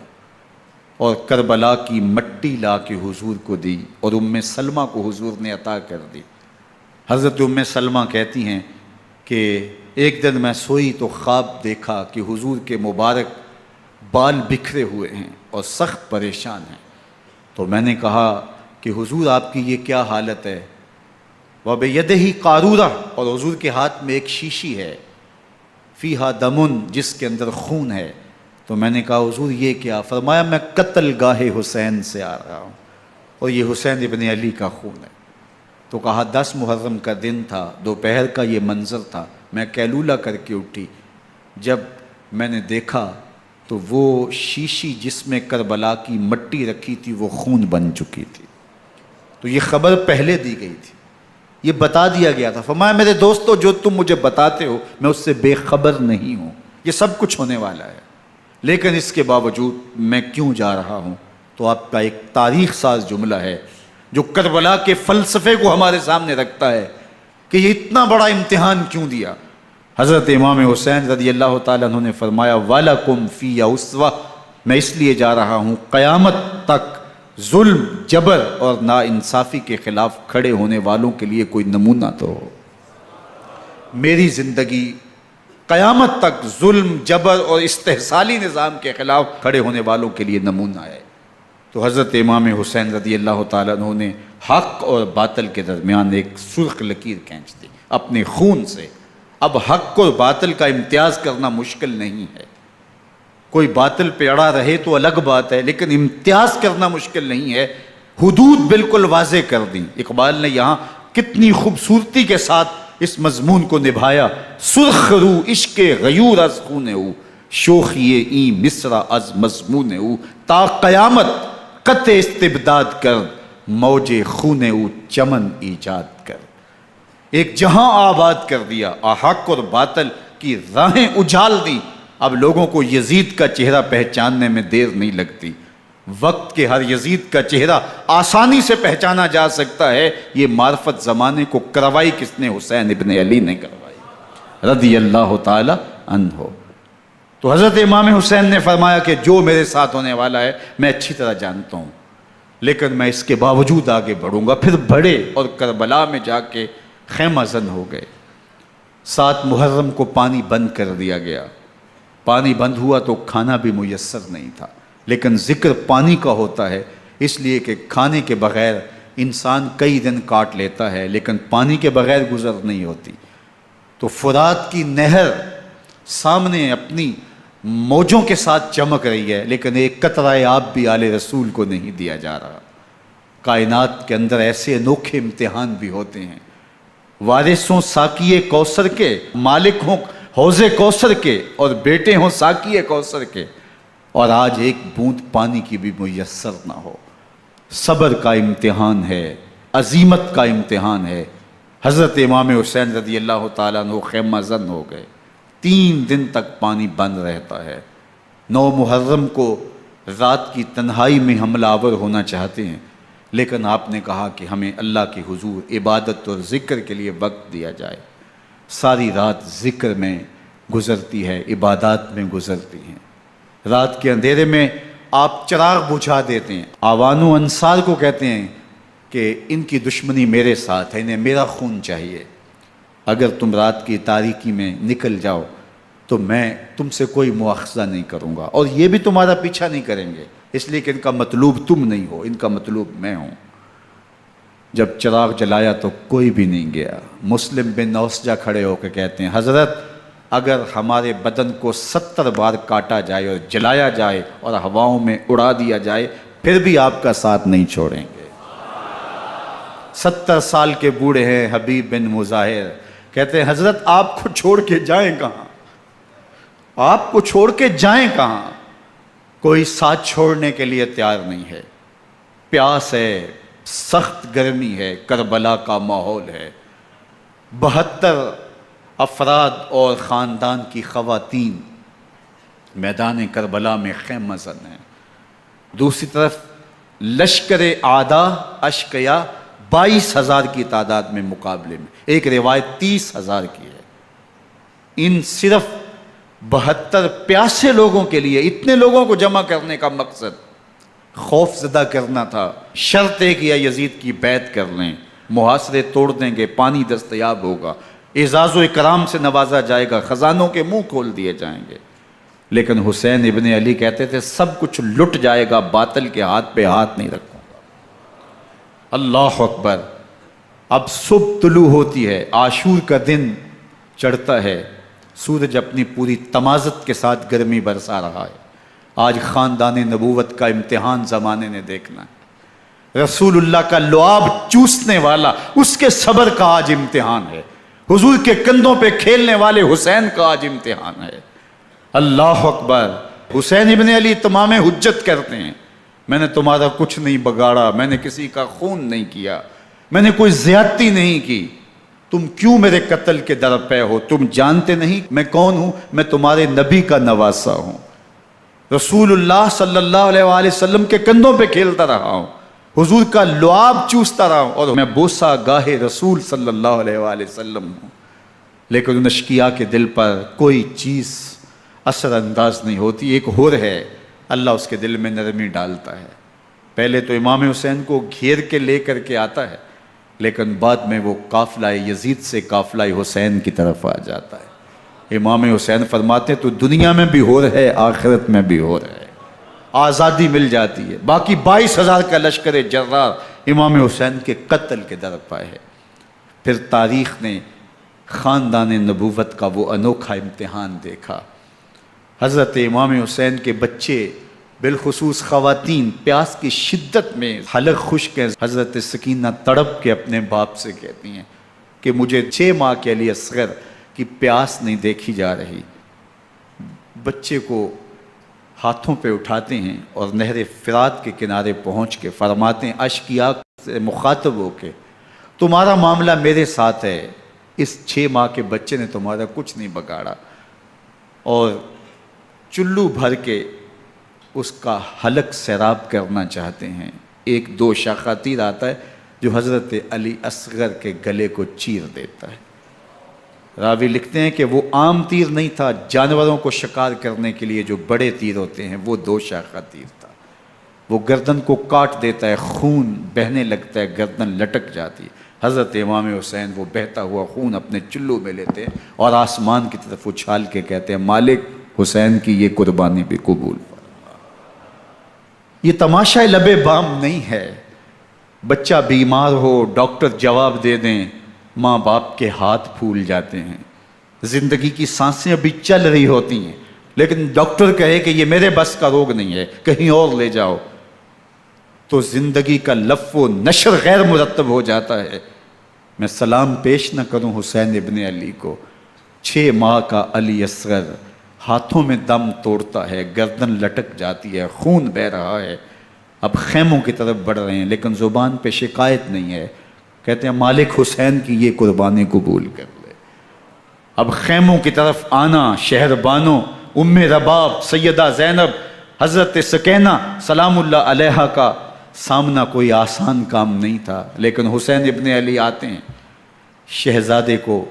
اور کربلا کی مٹی لا کے حضور کو دی اور ام سلمہ کو حضور نے عطا کر دی۔ حضرت ام سلمہ کہتی ہیں کہ ایک دن میں سوئی تو خواب دیکھا کہ حضور کے مبارک بال بکھرے ہوئے ہیں اور سخت پریشان ہیں، تو میں نے کہا کہ حضور آپ کی یہ کیا حالت ہے؟ وَبِيَدِهِ قَارُورَةٌ، اور حضور کے ہاتھ میں ایک شیشی ہے، فیہا دمن، جس کے اندر خون ہے۔ تو میں نے کہا حضور یہ کیا؟ فرمایا میں قتل گاہ حسین سے آ رہا ہوں اور یہ حسین ابن علی کا خون ہے۔ تو کہا 10 محرم کا دن تھا، دوپہر کا یہ منظر تھا، میں قیلولہ کر کے اٹھی، جب میں نے دیکھا تو وہ شیشی جس میں کربلا کی مٹی رکھی تھی وہ خون بن چکی تھی۔ تو یہ خبر پہلے دی گئی تھی، یہ بتا دیا گیا تھا۔ فرمایا میرے دوستو، جو تم مجھے بتاتے ہو میں اس سے بے خبر نہیں ہوں، یہ سب کچھ ہونے والا ہے، لیکن اس کے باوجود میں کیوں جا رہا ہوں؟ تو آپ کا ایک تاریخ ساز جملہ ہے جو کربلا کے فلسفے کو ہمارے سامنے رکھتا ہے کہ یہ اتنا بڑا امتحان کیوں دیا۔ حضرت امام حسین رضی اللہ تعالیٰ عنہ نے فرمایا وَلَكُمْ فِيَّ أُسْوَةٌ، میں اس لیے جا رہا ہوں قیامت تک ظلم، جبر اور ناانصافی کے خلاف کھڑے ہونے والوں کے لیے کوئی نمونہ تو ہو۔ میری زندگی قیامت تک ظلم، جبر اور استحصالی نظام کے خلاف کھڑے ہونے والوں کے لیے نمونہ ہے۔ تو حضرت امام حسین رضی اللہ تعالیٰ عنہ نے حق اور باطل کے درمیان ایک سرخ لکیر کھینچ دی اپنے خون سے۔ اب حق اور باطل کا امتیاز کرنا مشکل نہیں ہے، کوئی باطل پہ اڑا رہے تو الگ بات ہے، لیکن امتیاز کرنا مشکل نہیں ہے۔ حدود بالکل واضح کر دیں۔ اقبال نے یہاں کتنی خوبصورتی کے ساتھ اس مضمون کو نبھایا۔ سرخ رو عشق غیور از خون او، شوخی این مصرع از مضمون او، تا قیامت قطع استبداد کر، موج خون او چمن ایجاد کر۔ ایک جہاں آباد کر دیا، حق اور باطل کی راہیں اجال دی۔ اب لوگوں کو یزید کا چہرہ پہچاننے میں دیر نہیں لگتی، وقت کے ہر یزید کا چہرہ آسانی سے پہچانا جا سکتا ہے۔ یہ معرفت زمانے کو کروائی کس نے؟ حسین ابن علی نے کروائی رضی اللہ تعالی عنہ۔ تو حضرت امام حسین نے فرمایا کہ جو میرے ساتھ ہونے والا ہے میں اچھی طرح جانتا ہوں، لیکن میں اس کے باوجود آگے بڑھوں گا۔ پھر بڑھے اور کربلا میں جا کے خیمہ زن ہو گئے۔ 7 محرم کو پانی بند کر دیا گیا۔ پانی بند ہوا تو کھانا بھی میسر نہیں تھا، لیکن ذکر پانی کا ہوتا ہے اس لیے کہ کھانے کے بغیر انسان کئی دن کاٹ لیتا ہے، لیکن پانی کے بغیر گزر نہیں ہوتی۔ تو فرات کی نہر سامنے اپنی موجوں کے ساتھ چمک رہی ہے، لیکن ایک قطرہ آب بھی آل رسول کو نہیں دیا جا رہا۔ کائنات کے اندر ایسے انوکھے امتحان بھی ہوتے ہیں۔ وارثوں ساقی کوثر کے، مالک ہوں حوض کوثر کے، اور بیٹے ہوں ساقی کوثر کے، اور آج ایک بوند پانی کی بھی میسر نہ ہو۔ صبر کا امتحان ہے، عزیمت کا امتحان ہے۔ حضرت امام حسین رضی اللہ تعالیٰ عنہ خیمہ زن ہو گئے۔ 3 دن تک پانی بند رہتا ہے۔ 9 محرم کو رات کی تنہائی میں حملہ آور ہونا چاہتے ہیں، لیکن آپ نے کہا کہ ہمیں اللہ کے حضور عبادت اور ذکر کے لیے وقت دیا جائے۔ ساری رات ذکر میں گزرتی ہے، عبادات میں گزرتی ہیں۔ رات کے اندھیرے میں آپ چراغ بجھا دیتے ہیں۔ آوان و انصار کو کہتے ہیں کہ ان کی دشمنی میرے ساتھ ہے، انہیں میرا خون چاہیے، اگر تم رات کی تاریکی میں نکل جاؤ تو میں تم سے کوئی مواخذہ نہیں کروں گا، اور یہ بھی تمہارا پیچھا نہیں کریں گے، اس لیے کہ ان کا مطلوب تم نہیں ہو، ان کا مطلوب میں ہوں۔ جب چراغ جلایا تو کوئی بھی نہیں گیا۔ مسلم بن نوسجہ کھڑے ہو کے کہتے ہیں حضرت اگر ہمارے بدن کو 70 بار کاٹا جائے اور جلایا جائے اور ہواؤں میں اڑا دیا جائے پھر بھی آپ کا ساتھ نہیں چھوڑیں گے۔ 70 سال کے بوڑھے ہیں حبیب بن مظاہر، کہتے ہیں حضرت آپ کو چھوڑ کے جائیں کہاں، آپ کو چھوڑ کے جائیں کہاں؟ کوئی ساتھ چھوڑنے کے لیے تیار نہیں ہے۔ پیاس ہے، سخت گرمی ہے، کربلا کا ماحول ہے، 72 افراد اور خاندان کی خواتین میدان کربلا میں خیمہ زن ہیں۔ دوسری طرف لشکر اعداء اشقیا 22,000 کی تعداد میں مقابلے میں، ایک روایت 30,000 کی ہے۔ ان صرف 72 پیاسے لوگوں کے لیے اتنے لوگوں کو جمع کرنے کا مقصد خوف زدہ کرنا تھا۔ شرط ہے کہ یا یزید کی بیعت کر لیں، محاصرے توڑ دیں گے، پانی دستیاب ہوگا، اعزاز و اکرام سے نوازا جائے گا، خزانوں کے منہ کھول دیے جائیں گے۔ لیکن حسین ابن علی کہتے تھے سب کچھ لٹ جائے گا، باطل کے ہاتھ پہ ہاتھ نہیں رکھوں گا۔ اللہ اکبر۔ اب صبح طلوع ہوتی ہے، عاشور کا دن چڑھتا ہے، سورج اپنی پوری تمازت کے ساتھ گرمی برسا رہا ہے۔ آج خاندان نبوت کا امتحان زمانے نے دیکھنا ہے۔ رسول اللہ کا لعاب چوسنے والا اس کے صبر کا آج امتحان ہے۔ حضور کے کندھوں پہ کھیلنے والے حسین کا آج امتحان ہے۔ اللہ اکبر۔ حسین ابن علی تمام حجت کرتے ہیں میں نے تمہارا کچھ نہیں بگاڑا، میں نے کسی کا خون نہیں کیا، میں نے کوئی زیادتی نہیں کی، تم کیوں میرے قتل کے در پے ہو؟ تم جانتے نہیں میں کون ہوں؟ میں تمہارے نبی کا نواسا ہوں، رسول اللہ صلی اللہ علیہ وآلہ وسلم کے کندھوں پہ کھیلتا رہا ہوں، حضور کا لعاب چوستا رہا ہوں، اور میں بوسہ گاہ رسول صلی اللہ علیہ وآلہ وسلم ہوں۔ لیکن ان اشقیاء کے دل پر کوئی چیز اثر انداز نہیں ہوتی۔ ایک ہور ہے، اللہ اس کے دل میں نرمی ڈالتا ہے۔ پہلے تو امام حسین کو گھیر کے لے کر کے آتا ہے، لیکن بعد میں وہ قافلہ یزید سے قافلہ حسین کی طرف آ جاتا ہے۔ امام حسین فرماتے تو دنیا میں بھی ہور ہے، آخرت میں بھی ہور ہے، آزادی مل جاتی ہے۔ باقی 22,000 کا لشکر جرار امام حسین کے قتل کے در پائے ہے۔ پھر تاریخ نے خاندان نبوت کا وہ انوکھا امتحان دیکھا۔ حضرت امام حسین کے بچے بالخصوص خواتین پیاس کی شدت میں حلق خشک ہیں۔ حضرت سکینہ تڑپ کے اپنے باپ سے کہتی ہیں کہ مجھے 6 ماہ کے لیے اصغر کی پیاس نہیں دیکھی جا رہی۔ بچے کو ہاتھوں پہ اٹھاتے ہیں اور نہر فرات کے کنارے پہنچ کے فرماتے ہیں اشقیاء سے مخاطب ہو کے تمہارا معاملہ میرے ساتھ ہے، اس 6 ماہ کے بچے نے تمہارا کچھ نہیں بگاڑا، اور چلو بھر کے اس کا حلق سیراب کرنا چاہتے ہیں۔ ایک 2 شاخہ تیر آتا ہے جو حضرت علی اصغر کے گلے کو چیر دیتا ہے۔ راوی لکھتے ہیں کہ وہ عام تیر نہیں تھا، جانوروں کو شکار کرنے کے لیے جو بڑے تیر ہوتے ہیں وہ 2 شاخہ تیر تھا۔ وہ گردن کو کاٹ دیتا ہے، خون بہنے لگتا ہے، گردن لٹک جاتی ہے۔ حضرت امام حسین وہ بہتا ہوا خون اپنے چلو میں لیتے ہیں اور آسمان کی طرف اچھال کے کہتے ہیں مالک حسین کی یہ قربانی بھی قبول فرما۔ یہ تماشا لبے بام نہیں ہے۔ بچہ بیمار ہو، ڈاکٹر جواب دے دیں، ماں باپ کے ہاتھ پھول جاتے ہیں۔ زندگی کی سانسیں ابھی چل رہی ہوتی ہیں، لیکن ڈاکٹر کہے کہ یہ میرے بس کا روگ نہیں ہے، کہیں اور لے جاؤ، تو زندگی کا لف و نشر غیر مرتب ہو جاتا ہے۔ میں سلام پیش نہ کروں حسین ابن علی کو، 6 ماہ کا علی اصغر ہاتھوں میں دم توڑتا ہے، گردن لٹک جاتی ہے، خون بہہ رہا ہے۔ اب خیموں کی طرف بڑھ رہے ہیں لیکن زبان پہ شکایت نہیں ہے، کہتے ہیں مالک حسین کی یہ قربانی قبول کر لے۔ اب خیموں کی طرف آنا، شہر بانوں ام رباب سیدہ زینب حضرت سکینہ سلام اللہ علیہا کا سامنا کوئی آسان کام نہیں تھا، لیکن حسین ابن علی آتے ہیں، شہزادے کو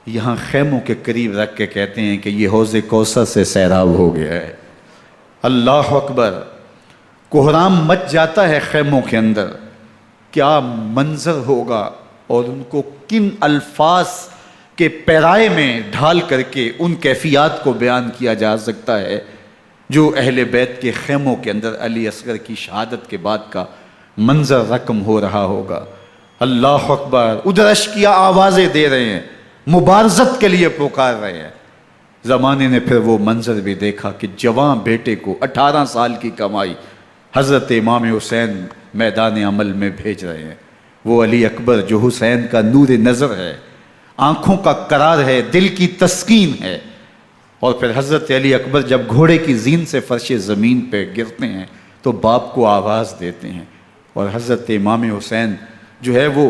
یہاں خیموں کے قریب رکھ کے کہتے ہیں کہ یہ حوض کوثر سے سیراب ہو گیا ہے۔ اللہ اکبر، کوہرام مچ جاتا ہے خیموں کے اندر، کیا منظر ہوگا اور ان کو کن الفاظ کے پیرائے میں ڈھال کر کے ان کیفیات کو بیان کیا جا سکتا ہے جو اہل بیت کے خیموں کے اندر علی اصغر کی شہادت کے بعد کا منظر رقم ہو رہا ہوگا۔ اللہ اکبر، ادھر اشکیا آوازیں دے رہے ہیں، مبارزت کے لیے پکار رہے ہیں۔ زمانے نے پھر وہ منظر بھی دیکھا کہ جوان بیٹے کو 18 سال کی کمائی حضرت امام حسین میدان عمل میں بھیج رہے ہیں۔ وہ علی اکبر جو حسین کا نور نظر ہے، آنکھوں کا قرار ہے، دل کی تسکین ہے۔ اور پھر حضرت علی اکبر جب گھوڑے کی زین سے فرش زمین پہ گرتے ہیں تو باپ کو آواز دیتے ہیں، اور حضرت امام حسین جو ہے وہ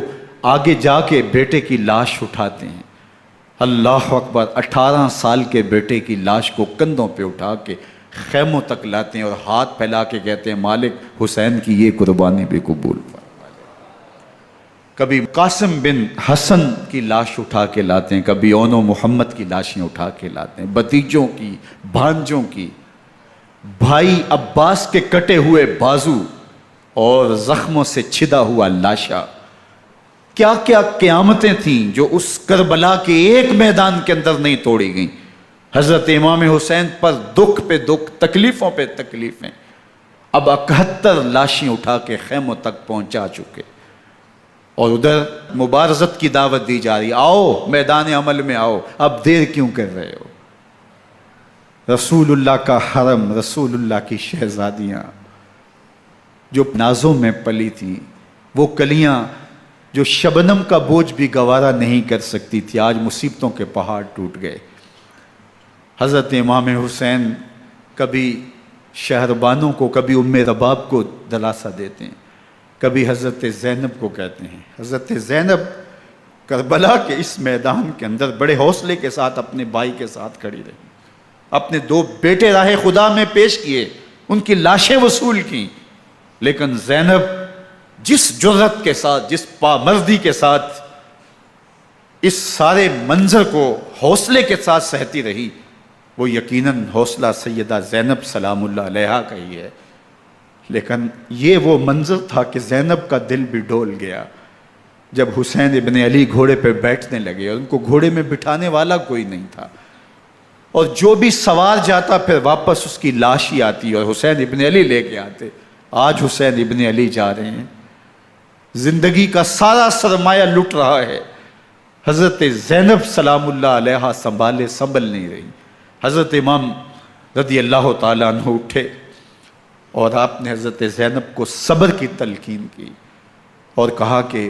آگے جا کے بیٹے کی لاش اٹھاتے ہیں۔ اللہ اکبر، 18 سال کے بیٹے کی لاش کو کندھوں پہ اٹھا کے خیموں تک لاتے ہیں اور ہاتھ پھیلا کے کہتے ہیں مالک حسین کی یہ قربانی بھی قبول فرما۔ کبھی قاسم بن حسن کی لاش اٹھا کے لاتے ہیں، کبھی اون و محمد کی لاشیں اٹھا کے لاتے ہیں، بھتیجوں کی، بھانجوں کی، بھائی عباس کے کٹے ہوئے بازو اور زخموں سے چھدا ہوا لاشا۔ کیا کیا قیامتیں تھیں جو اس کربلا کے ایک میدان کے اندر نہیں توڑی گئیں۔ حضرت امام حسین پر دکھ پہ دکھ، تکلیفوں پہ تکلیفیں، اب 71 لاشیں اٹھا کے خیموں تک پہنچا چکے، اور ادھر مبارزت کی دعوت دی جا رہی، آؤ میدان عمل میں آؤ، اب دیر کیوں کر رہے ہو۔ رسول اللہ کا حرم، رسول اللہ کی شہزادیاں جو نازوں میں پلی تھیں، وہ کلیاں جو شبنم کا بوجھ بھی گوارا نہیں کر سکتی تھی، آج مصیبتوں کے پہاڑ ٹوٹ گئے۔ حضرت امام حسین کبھی شہربانوں کو، کبھی ام رباب کو دلاسا دیتے ہیں، کبھی حضرت زینب کو کہتے ہیں۔ حضرت زینب کربلا کے اس میدان کے اندر بڑے حوصلے کے ساتھ اپنے بھائی کے ساتھ کھڑی رہی، اپنے 2 بیٹے راہ خدا میں پیش کیے، ان کی لاشیں وصول کیں، لیکن زینب جس جرأت کے ساتھ، جس پامردی کے ساتھ اس سارے منظر کو حوصلے کے ساتھ سہتی رہی، وہ یقیناً حوصلہ سیدہ زینب سلام اللہ علیہا کا ہی ہے۔ لیکن یہ وہ منظر تھا کہ زینب کا دل بھی ڈول گیا جب حسین ابن علی گھوڑے پہ بیٹھنے لگے، اور ان کو گھوڑے میں بٹھانے والا کوئی نہیں تھا، اور جو بھی سوار جاتا پھر واپس اس کی لاش ہی آتی اور حسین ابن علی لے کے آتے۔ آج حسین ابن علی جا رہے ہیں، زندگی کا سارا سرمایہ لٹ رہا ہے، حضرت زینب سلام اللہ علیہا سنبھل نہیں رہی۔ حضرت امام رضی اللہ تعالیٰ عنہ اٹھے اور آپ نے حضرت زینب کو صبر کی تلقین کی اور کہا کہ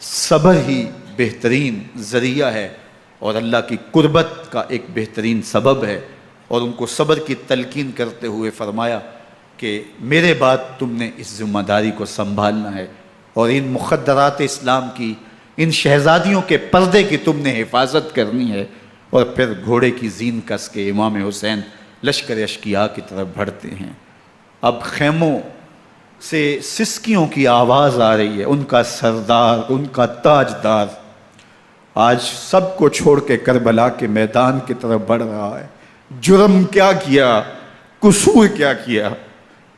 صبر ہی بہترین ذریعہ ہے اور اللہ کی قربت کا ایک بہترین سبب ہے، اور ان کو صبر کی تلقین کرتے ہوئے فرمایا کہ میرے بعد تم نے اس ذمہ داری کو سنبھالنا ہے، اور ان مخدرات اسلام کی، ان شہزادیوں کے پردے کی تم نے حفاظت کرنی ہے۔ اور پھر گھوڑے کی زین کس کے امام حسین لشکر اشکیا کی طرف بڑھتے ہیں۔ اب خیموں سے سسکیوں کی آواز آ رہی ہے، ان کا سردار، ان کا تاجدار آج سب کو چھوڑ کے کربلا کے میدان کی طرف بڑھ رہا ہے۔ جرم کیا کیا، قصور کیا کیا،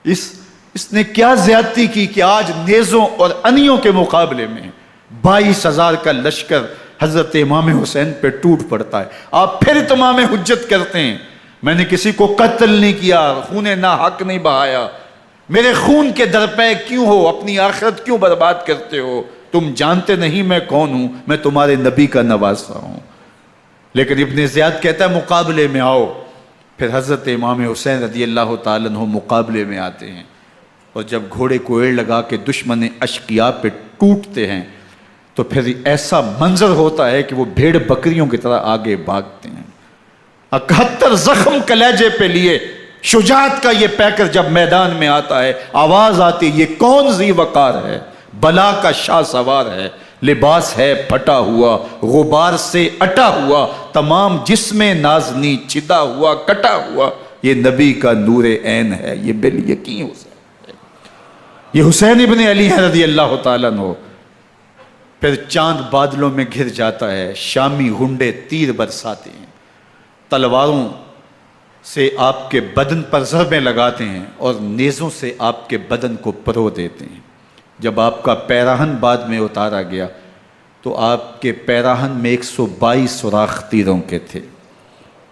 اس نے کیا زیادتی کی کہ آج نیزوں اور انیوں کے مقابلے میں 22,000 کا لشکر حضرت امام حسین پہ ٹوٹ پڑتا ہے۔ آپ پھر تمام حجت کرتے ہیں میں نے کسی کو قتل نہیں کیا، خون ناحق نہیں بہایا، میرے خون کے درپے کیوں ہو، اپنی آخرت کیوں برباد کرتے ہو، تم جانتے نہیں میں کون ہوں، میں تمہارے نبی کا نواسا ہوں۔ لیکن ابن زیاد کہتا ہے مقابلے میں آؤ۔ پھر حضرت امام حسین رضی اللہ تعالیٰ عنہ مقابلے میں آتے ہیں، اور جب گھوڑے کو ایڑ لگا کے دشمن اشقیاء پہ ٹوٹتے ہیں تو پھر ایسا منظر ہوتا ہے کہ وہ بھیڑ بکریوں کی طرح آگے بھاگتے ہیں۔ 71 زخم کلیجے پہ لیے شجاعت کا یہ پیکر جب میدان میں آتا ہے، آواز آتی، یہ کون ذی وقار ہے، بلا کا شاہ سوار ہے، لباس ہے پھٹا ہوا غبار سے اٹا ہوا، تمام جسم نازنی چدا ہوا کٹا ہوا، یہ نبی کا نور عین ہے، یہ بالیقین حسین ہے، یہ حسین ابن علی ہے رضی اللہ تعالیٰ عنہ۔ پھر چاند بادلوں میں گھر جاتا ہے، شامی غنڈے تیر برساتے ہیں، تلواروں سے آپ کے بدن پر ضربیں لگاتے ہیں اور نیزوں سے آپ کے بدن کو پرو دیتے ہیں۔ جب آپ کا پیراہن بعد میں اتارا گیا تو آپ کے پیراہن میں 122 سوراخ تیروں کے تھے،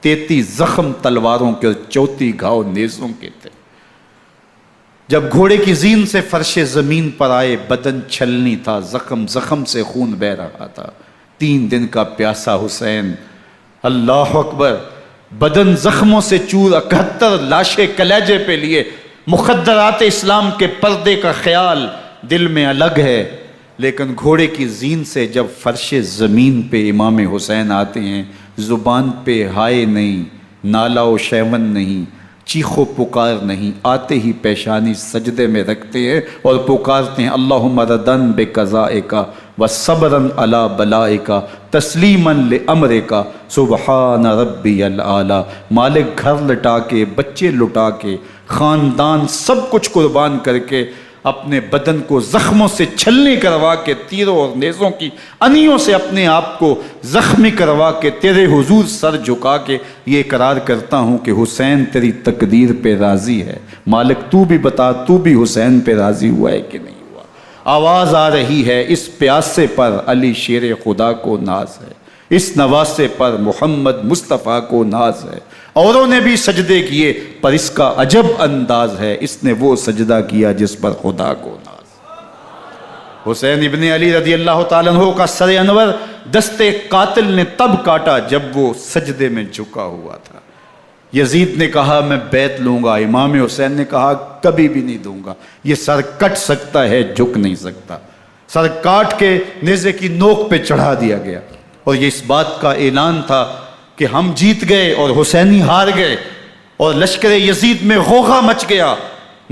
33 زخم تلواروں کے اور 34 گھاؤ نیزوں کے تھے۔ جب گھوڑے کی زین سے فرش زمین پر آئے، بدن چھلنی تھا، زخم زخم سے خون بہہ رہا تھا، 3 دن کا پیاسا حسین، اللہ اکبر، بدن زخموں سے چور، 71 لاشیں کلیجے پہ لیے، مخدرات اسلام کے پردے کا خیال دل میں الگ ہے، لیکن گھوڑے کی زین سے جب فرش زمین پہ امام حسین آتے ہیں، زبان پہ ہائے نہیں، نالا و شیون نہیں، چیخ و پکار نہیں، آتے ہی پیشانی سجدے میں رکھتے ہیں اور پکارتے ہیں اللہم ردن بقضائک وصبرن علی بلائک تسلیما لامرک سبحان ربی الاعلی۔ مالک گھر لٹا کے، بچے لٹا کے، خاندان سب کچھ قربان کر کے، اپنے بدن کو زخموں سے چھلنی کروا کے، تیروں اور نیزوں کی انیوں سے اپنے آپ کو زخمی کروا کے، تیرے حضور سر جھکا کے یہ اقرار کرتا ہوں کہ حسین تیری تقدیر پہ راضی ہے، مالک تو بھی بتا، تو بھی حسین پہ راضی ہوا ہے کہ نہیں ہوا۔ آواز آ رہی ہے، اس پیاسے پر علی شیر خدا کو ناز ہے، اس نواسے پر محمد مصطفیٰ کو ناز ہے۔ اوروں نے بھی سجدے کیے پر اس کا عجب انداز ہے، اس نے وہ سجدہ کیا جس پر خدا کو ناز۔ حسین ابن علی رضی اللہ تعالیٰ عنہ کا سر انور دستے قاتل نے تب کاٹا جب وہ سجدے میں جھکا ہوا تھا۔ یزید نے کہا میں بیعت لوں گا، امام حسین نے کہا کبھی بھی نہیں دوں گا، یہ سر کٹ سکتا ہے جھک نہیں سکتا۔ سر کاٹ کے نیزے کی نوک پہ چڑھا دیا گیا اور یہ اس بات کا اعلان تھا کہ ہم جیت گئے اور حسینی ہار گئے، اور لشکر یزید میں غوغا مچ گیا،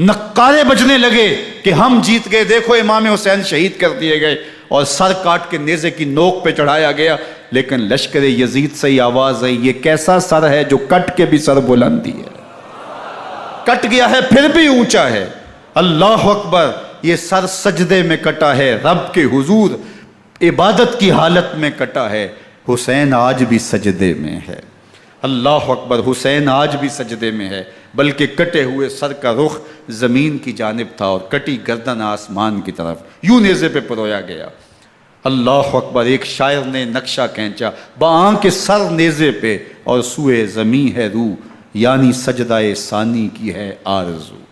نقارے بجنے لگے کہ ہم جیت گئے، دیکھو امام حسین شہید کر دیے گئے، اور سر کاٹ کے نیزے کی نوک پہ چڑھایا گیا۔ لیکن لشکر یزید سے ہی آواز آئی یہ کیسا سر ہے جو کٹ کے بھی سر بلندی ہے، کٹ گیا ہے پھر بھی اونچا ہے، اللہ اکبر، یہ سر سجدے میں کٹا ہے، رب کے حضور عبادت کی حالت میں کٹا ہے۔ حسین آج بھی سجدے میں ہے، اللہ اکبر، حسین آج بھی سجدے میں ہے، بلکہ کٹے ہوئے سر کا رخ زمین کی جانب تھا اور کٹی گردن آسمان کی طرف، یوں نیزے پہ پرویا گیا۔ اللہ اکبر، ایک شاعر نے نقشہ کھینچا، بآنکھ سر نیزے پہ اور سوئے زمیں ہے روح، یعنی سجدہ ثانی کی ہے آرزو۔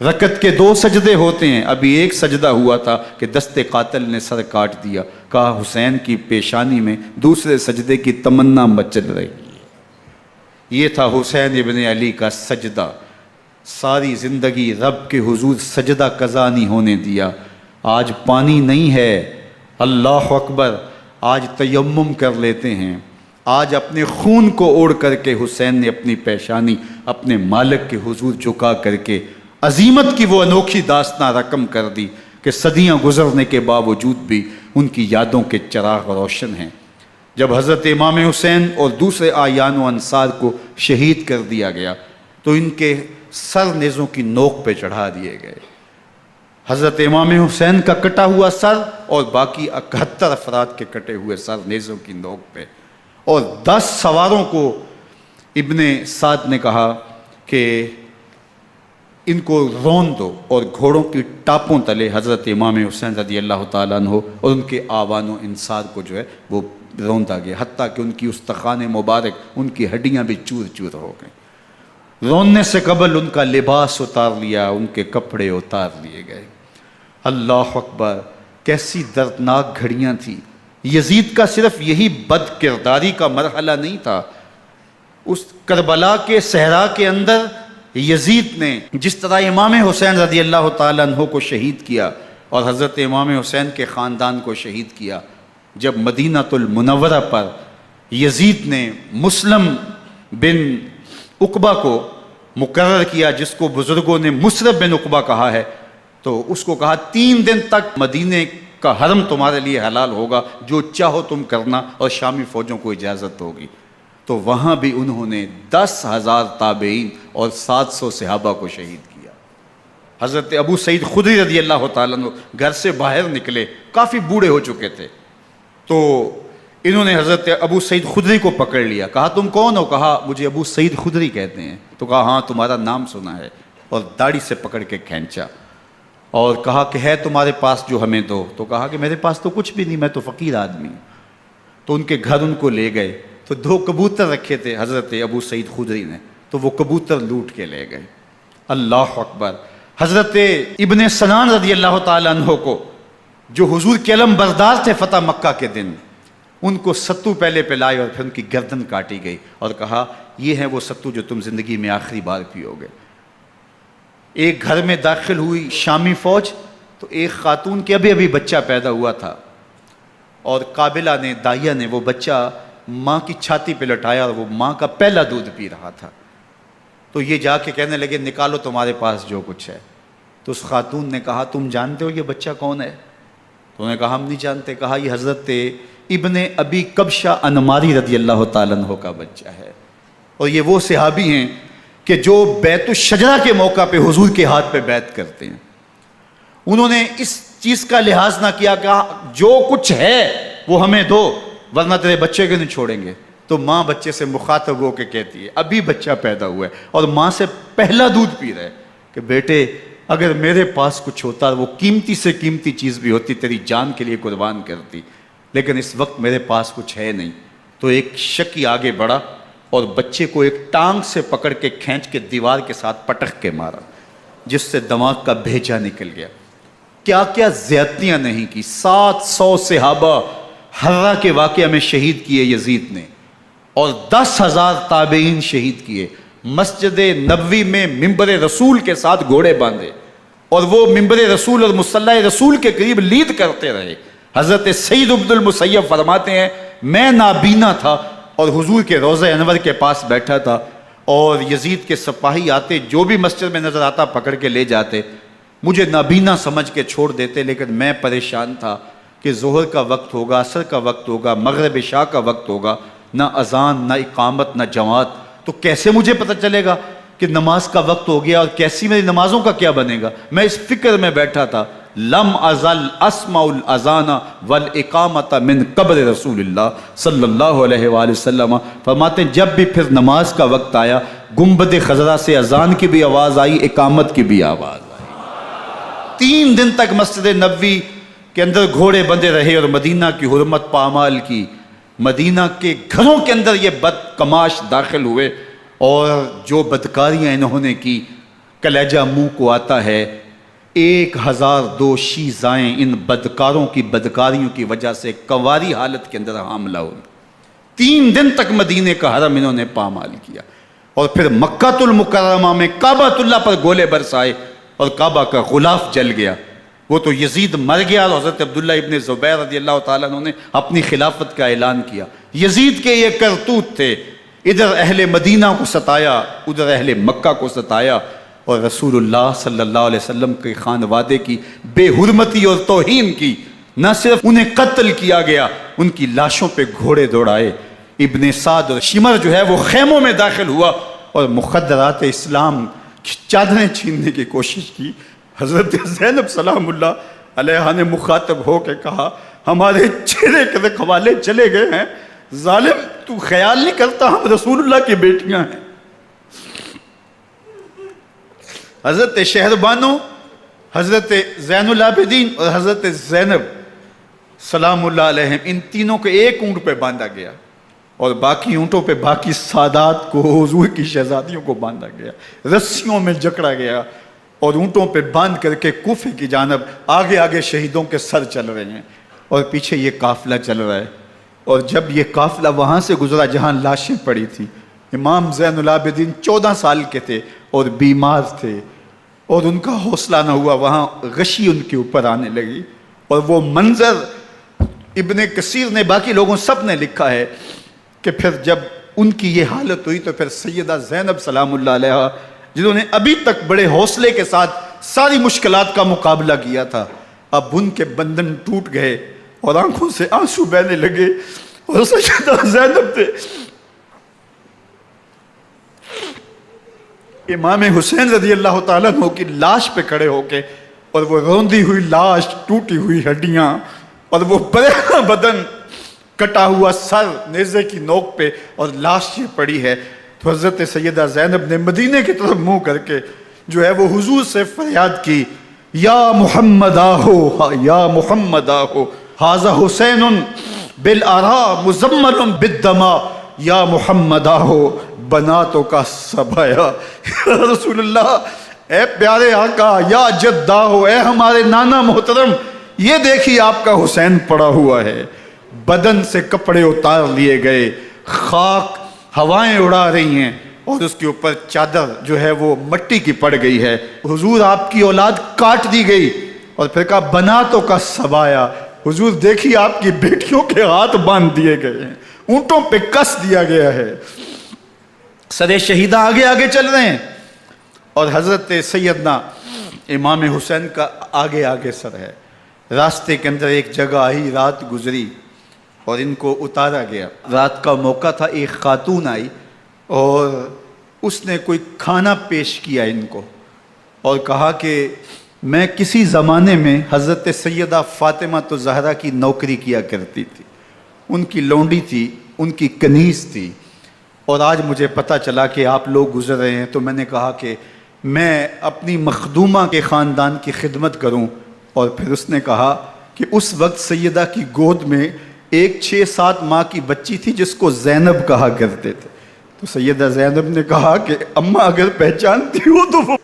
رکعت کے 2 سجدے ہوتے ہیں، ابھی ایک سجدہ ہوا تھا کہ دست قاتل نے سر کاٹ دیا، کہا حسین کی پیشانی میں دوسرے سجدے کی تمنا مچل رہی ہے۔ یہ تھا حسین ابن علی کا سجدہ، ساری زندگی رب کے حضور سجدہ قضا نہیں ہونے دیا۔ آج پانی نہیں ہے، اللہ اکبر، آج تیمم کر لیتے ہیں، آج اپنے خون کو اوڑھ کر کے حسین نے اپنی پیشانی اپنے مالک کے حضور جھکا کر کے عظیمت کی وہ انوکھی داستان رقم کر دی کہ صدیاں گزرنے کے باوجود بھی ان کی یادوں کے چراغ روشن ہیں۔ جب حضرت امام حسین اور دوسرے آیان و انصار کو شہید کر دیا گیا تو ان کے سر نیزوں کی نوک پہ چڑھا دیے گئے، حضرت امام حسین کا کٹا ہوا سر اور باقی 71 افراد کے کٹے ہوئے سر نیزوں کی نوک پہ، اور 10 سواروں کو ابن سعد نے کہا کہ ان کو رون دو، اور گھوڑوں کی ٹاپوں تلے حضرت امام حسین رضی اللہ تعالیٰ عنہ اور ان کے آوان و انصار کو جو ہے وہ روندا گیا، حتیٰ کہ ان کی استخوان مبارک، ان کی ہڈیاں بھی چور چور ہو گئیں۔ روننے سے قبل ان کا لباس اتار لیا، ان کے کپڑے اتار لیے گئے۔ اللہ اکبر، کیسی دردناک گھڑیاں تھیں۔ یزید کا صرف یہی بد کرداری کا مرحلہ نہیں تھا، اس کربلا کے صحرا کے اندر یزید نے جس طرح امام حسین رضی اللہ تعالیٰ عنہ کو شہید کیا اور حضرت امام حسین کے خاندان کو شہید کیا، جب مدینہ المنورہ پر یزید نے مسلم بن عقبہ کو مقرر کیا، جس کو بزرگوں نے مصرب بن عقبہ کہا ہے، تو اس کو کہا 3 دن تک مدینے کا حرم تمہارے لیے حلال ہوگا، جو چاہو تم کرنا، اور شامی فوجوں کو اجازت ہوگی۔ تو وہاں بھی انہوں نے 10,000 تابعین اور 700 صحابہ کو شہید کیا۔ حضرت ابو سعید خدری رضی اللہ تعالیٰ عنہ گھر سے باہر نکلے، کافی بوڑھے ہو چکے تھے، تو انہوں نے حضرت ابو سعید خدری کو پکڑ لیا، کہا تم کون ہو؟ کہا مجھے ابو سعید خدری کہتے ہیں۔ تو کہا ہاں تمہارا نام سنا ہے، اور داڑھی سے پکڑ کے کھینچا اور کہا کہ ہے تمہارے پاس جو ہمیں دو؟ تو کہا کہ میرے پاس تو کچھ بھی نہیں، میں تو فقیر آدمی ہوں۔ تو ان کے گھر ان کو لے گئے، تو 2 کبوتر رکھے تھے حضرت ابو سعید خدری نے، تو وہ کبوتر لوٹ کے لے گئے۔ اللہ اکبر۔ حضرت ابن سنان رضی اللہ تعالیٰ عنہ کو، جو حضور کے علم بردار تھے فتح مکہ کے دن، ان کو ستو پہلے پلائے اور پھر ان کی گردن کاٹی گئی، اور کہا یہ ہے وہ ستو جو تم زندگی میں آخری بار پیو گے۔ ایک گھر میں داخل ہوئی شامی فوج، تو ایک خاتون کے ابھی بچہ پیدا ہوا تھا، اور قابلہ نے، دائیا نے وہ بچہ ماں کی چھاتی پہ لٹایا، اور وہ ماں کا پہلا دودھ پی رہا تھا۔ تو یہ جا کے کہنے لگے نکالو تمہارے پاس جو کچھ ہے۔ تو اس خاتون نے کہا تم جانتے ہو یہ بچہ کون ہے؟ تو انہوں نے کہا ہم نہیں جانتے۔ کہا یہ حضرت ابن ابی کبشہ انماری رضی اللہ تعالیٰ عنہ کا بچہ ہے، اور یہ وہ صحابی ہیں کہ جو بیت الشجرہ کے موقع پہ حضور کے ہاتھ پہ بیعت کرتے ہیں۔ انہوں نے اس چیز کا لحاظ نہ کیا کہ جو کچھ ہے وہ ہمیں دو، ورنہ تیرے بچے کو نہیں چھوڑیں گے۔ تو ماں بچے سے مخاطب ہو کے کہتی ہے، ابھی بچہ پیدا ہوا ہے اور ماں سے پہلا دودھ پی رہا ہے، کہ بیٹے اگر میرے پاس کچھ ہوتا، وہ قیمتی سے قیمتی چیز بھی ہوتی، تیری جان کے لیے قربان کرتی، لیکن اس وقت میرے پاس کچھ ہے نہیں۔ تو ایک شکی آگے بڑھا اور بچے کو ایک ٹانگ سے پکڑ کے کھینچ کے دیوار کے ساتھ پٹک کے مارا، جس سے دماغ کا بھیجا نکل گیا۔ کیا کیا زیادتیاں نہیں کی۔ 700 صحابہ حرہ کے واقعہ میں شہید کیے یزید نے، اور 10,000 تابعین شہید کیے۔ مسجد نبوی میں ممبر رسول کے ساتھ گھوڑے باندھے، اور وہ ممبر رسول اور مصلی رسول کے قریب لید کرتے رہے۔ حضرت سید عبد المسیب فرماتے ہیں میں نابینا تھا اور حضور کے روضہ انور کے پاس بیٹھا تھا، اور یزید کے سپاہی آتے، جو بھی مسجد میں نظر آتا پکڑ کے لے جاتے، مجھے نابینا سمجھ کے چھوڑ دیتے، لیکن میں پریشان تھا کہ ظہر کا وقت ہوگا، عصر کا وقت ہوگا، مغرب عشاء کا وقت ہوگا، نہ اذان نہ اقامت نہ جماعت، تو کیسے مجھے پتہ چلے گا کہ نماز کا وقت ہو گیا، اور کیسی میری نمازوں کا کیا بنے گا؟ میں اس فکر میں بیٹھا تھا۔ لم ازل اسمع الاذان والاقامت من قبر رسول اللہ صلی اللہ علیہ وآلہ وسلم۔ فرماتے ہیں جب بھی پھر نماز کا وقت آیا، گنبد خضرا سے اذان کی بھی آواز آئی، اقامت کی بھی آواز آئی۔ 3 دن تک مسجد نبوی کے اندر گھوڑے بندے رہے، اور مدینہ کی حرمت پامال کی۔ مدینہ کے گھروں کے اندر یہ بدکماش داخل ہوئے، اور جو بدکاریاں انہوں نے کی، کلیجہ منہ کو آتا ہے۔ 1002 شیزائیں ان بدکاروں کی بدکاریوں کی وجہ سے کنواری حالت کے اندر حاملہ ہوئی۔ 3 دن تک مدینے کا حرم انہوں نے پامال کیا، اور پھر مکہ المکرمہ میں کعبۃ اللہ پر گولے برسائے، اور کعبہ کا غلاف جل گیا۔ وہ تو یزید مر گیا، اور حضرت عبداللہ ابن زبیر رضی اللہ تعالیٰ عنہ نے اپنی خلافت کا اعلان کیا۔ یزید کے یہ کرتوت تھے، ادھر اہل مدینہ کو ستایا، ادھر اہل مکہ کو ستایا، اور رسول اللہ صلی اللہ علیہ وسلم کے خانوادے کی بے حرمتی اور توہین کی۔ نہ صرف انہیں قتل کیا گیا، ان کی لاشوں پہ گھوڑے دوڑائے۔ ابن سعد اور شمر جو ہے وہ خیموں میں داخل ہوا، اور مخدرات اسلام کی چادریں چھیننے کی کوشش کی۔ حضرت زینب سلام اللہ علیہ نے مخاطب ہو کے کہا ہمارے چہرے کے رکھوالے چلے گئے ہیں، ظالم تو خیال نہیں کرتا ہم رسول اللہ کی بیٹیاں ہیں۔ حضرت شہربانو، حضرت زین العابدین اور حضرت زینب سلام اللہ علیہم، ان تینوں کو ایک اونٹ پہ باندھا گیا، اور باقی اونٹوں پہ باقی سادات کو، حضور کی شہزادیوں کو باندھا گیا، رسیوں میں جکڑا گیا، اور اونٹوں پہ باندھ کر کے کوفے کی جانب آگے آگے شہیدوں کے سر چل رہے ہیں، اور پیچھے یہ قافلہ چل رہا ہے۔ اور جب یہ قافلہ وہاں سے گزرا جہاں لاشیں پڑی تھی، امام زین العابدین 14 سال کے تھے اور بیمار تھے، اور ان کا حوصلہ نہ ہوا، وہاں غشی ان کے اوپر آنے لگی، اور وہ منظر ابن کثیر نے، باقی لوگوں سب نے لکھا ہے کہ پھر جب ان کی یہ حالت ہوئی تو پھر سیدہ زینب سلام اللہ علیہ، جنہوں نے ابھی تک بڑے حوصلے کے ساتھ ساری مشکلات کا مقابلہ کیا تھا، اب ان کے بندھن ٹوٹ گئے اور آنکھوں سے آنسو بہنے لگے، اور سیدہ زینب نے امام حسین رضی اللہ تعالیٰ عنہ کی لاش پہ کھڑے ہو کے، اور وہ روندی ہوئی لاش، ٹوٹی ہوئی ہڈیاں، اور وہ برینا بدن، کٹا ہوا سر نیزے کی نوک پہ، اور لاش یہ پڑی ہے، تو حضرت سیدہ زینب نے مدینے کی طرف منہ کر کے جو ہے وہ حضور سے فریاد کی، یا محمد آہو، یا محمد آہو، ھذا حسین بالآراء مزمل بالدماء، یا محمد آہو بناتوں کا سبایا۔ یا رسول اللہ، اے پیارے آقا، یا جد آہو، اے ہمارے نانا محترم، یہ دیکھیے آپ کا حسین پڑا ہوا ہے، بدن سے کپڑے اتار لیے گئے، خاک ہوائیں اڑا رہی ہیں، اور اس کے اوپر چادر جو ہے وہ مٹی کی پڑ گئی ہے۔ حضور آپ کی اولاد کاٹ دی گئی، اور پھر کہا بناتوں کا سبایا، حضور دیکھیے آپ کی بیٹیوں کے ہاتھ باندھ دیے گئے ہیں، اونٹوں پہ کس دیا گیا ہے، سر شہیدہ آگے آگے چل رہے ہیں، اور حضرت سیدنا امام حسین کا آگے آگے سر ہے۔ راستے کے اندر ایک جگہ آئی، رات گزری اور ان کو اتارا گیا۔ رات کا موقع تھا، ایک خاتون آئی اور اس نے کوئی کھانا پیش کیا ان کو، اور کہا کہ میں کسی زمانے میں حضرت سیدہ فاطمہ الزہرا کی نوکری کیا کرتی تھی، ان کی لونڈی تھی، ان کی کنیز تھی، اور آج مجھے پتہ چلا کہ آپ لوگ گزر رہے ہیں، تو میں نے کہا کہ میں اپنی مخدومہ کے خاندان کی خدمت کروں۔ اور پھر اس نے کہا کہ اس وقت سیدہ کی گود میں ایک 6-7 ماہ کی بچی تھی جس کو زینب کہا کرتے تھے، تو سیدہ زینب نے کہا کہ اماں اگر پہچانتی ہو تو وہ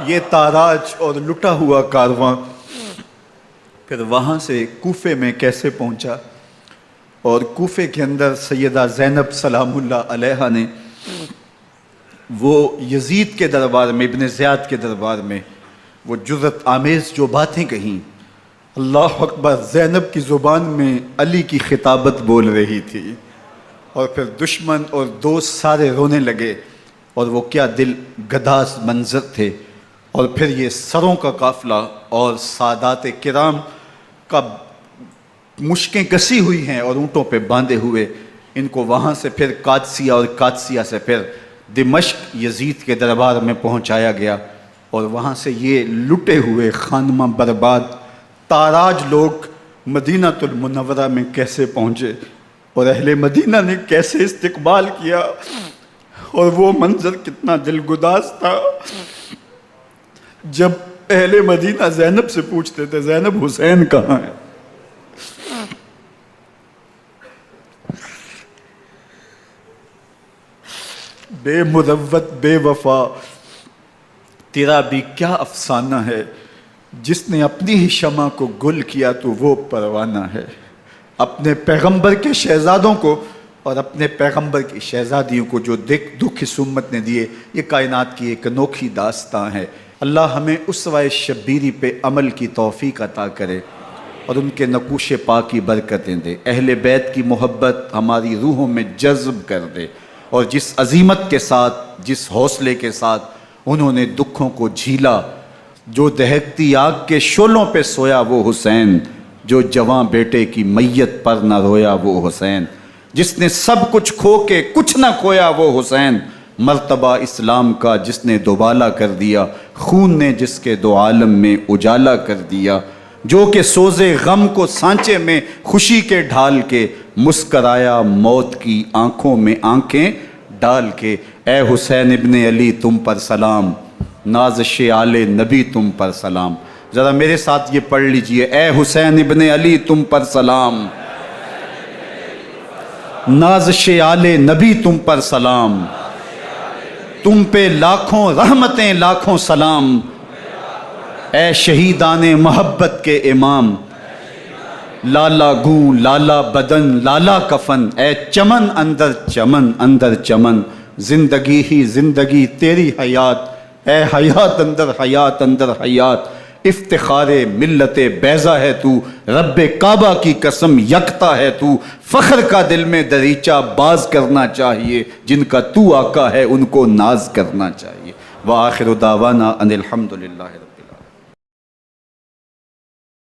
یہ تاراج اور لٹا ہوا کارواں پھر وہاں سے کوفے میں کیسے پہنچا، اور کوفے کے اندر سیدہ زینب سلام اللہ علیہا نے وہ یزید کے دربار میں، ابن زیاد کے دربار میں وہ جرأت آمیز جو باتیں کہیں، اللہ اکبر، زینب کی زبان میں علی کی خطابت بول رہی تھی، اور پھر دشمن اور دوست سارے رونے لگے، اور وہ کیا دل گداز منظر تھے۔ اور پھر یہ سروں کا قافلہ اور سادات کرام کا مشکیں کسی ہوئی ہیں اور اونٹوں پہ باندھے ہوئے، ان کو وہاں سے پھر قادسیہ، اور قادسیہ سے پھر دمشق یزید کے دربار میں پہنچایا گیا، اور وہاں سے یہ لٹے ہوئے خانمہ برباد تاراج لوگ مدینہ المنورہ میں کیسے پہنچے، اور اہل مدینہ نے کیسے استقبال کیا، اور وہ منظر کتنا دلگداز تھا جب اہل مدینہ زینب سے پوچھتے تھے زینب حسین کہاں ہے؟ بے مروت بے وفا تیرا بھی کیا افسانہ ہے، جس نے اپنی ہی شمع کو گل کیا تو وہ پروانہ ہے۔ اپنے پیغمبر کے شہزادوں کو اور اپنے پیغمبر کی شہزادیوں کو جو دکھ اس امت نے دیے، یہ کائنات کی ایک انوکھی داستان ہے۔ اللہ ہمیں اسوہ شبیری پہ عمل کی توفیق عطا کرے اور ان کے نقوش پاک کی برکتیں دے، اہل بیت کی محبت ہماری روحوں میں جذب کر دے، اور جس عظیمت کے ساتھ، جس حوصلے کے ساتھ انہوں نے دکھوں کو جھیلا، جو دہکتی آگ کے شعلوں پہ سویا وہ حسین، جو جواں بیٹے کی میت پر نہ رویا وہ حسین، جس نے سب کچھ کھو کے کچھ نہ کھویا وہ حسین، مرتبہ اسلام کا جس نے دوبالا کر دیا، خون نے جس کے دو عالم میں اجالا کر دیا، جو کہ سوزے غم کو سانچے میں خوشی کے ڈھال کے مسکرایا موت کی آنکھوں میں آنکھیں ڈال کے۔ اے حسین ابن علی تم پر سلام، نازش آل نبی تم پر سلام۔ ذرا میرے ساتھ یہ پڑھ لیجئے، اے حسین ابن علی تم پر سلام، نازش آل نبی تم پر سلام، تم پہ لاکھوں رحمتیں لاکھوں سلام، اے شہیدان محبت کے امام، لالا گوں لالا بدن لالا کفن، اے چمن اندر چمن اندر چمن، زندگی ہی زندگی تیری حیات، ہے حیات اندر حیات اندر حیات، افتخار ملت بیضا ہے تو، رب کعبہ کی قسم یکتا ہے تو، فخر کا دل میں دریچہ باز کرنا چاہیے، جن کا تو آقا ہے ان کو ناز کرنا چاہیے۔ وآخر دعوانا ان الحمد للہ رب العالمین۔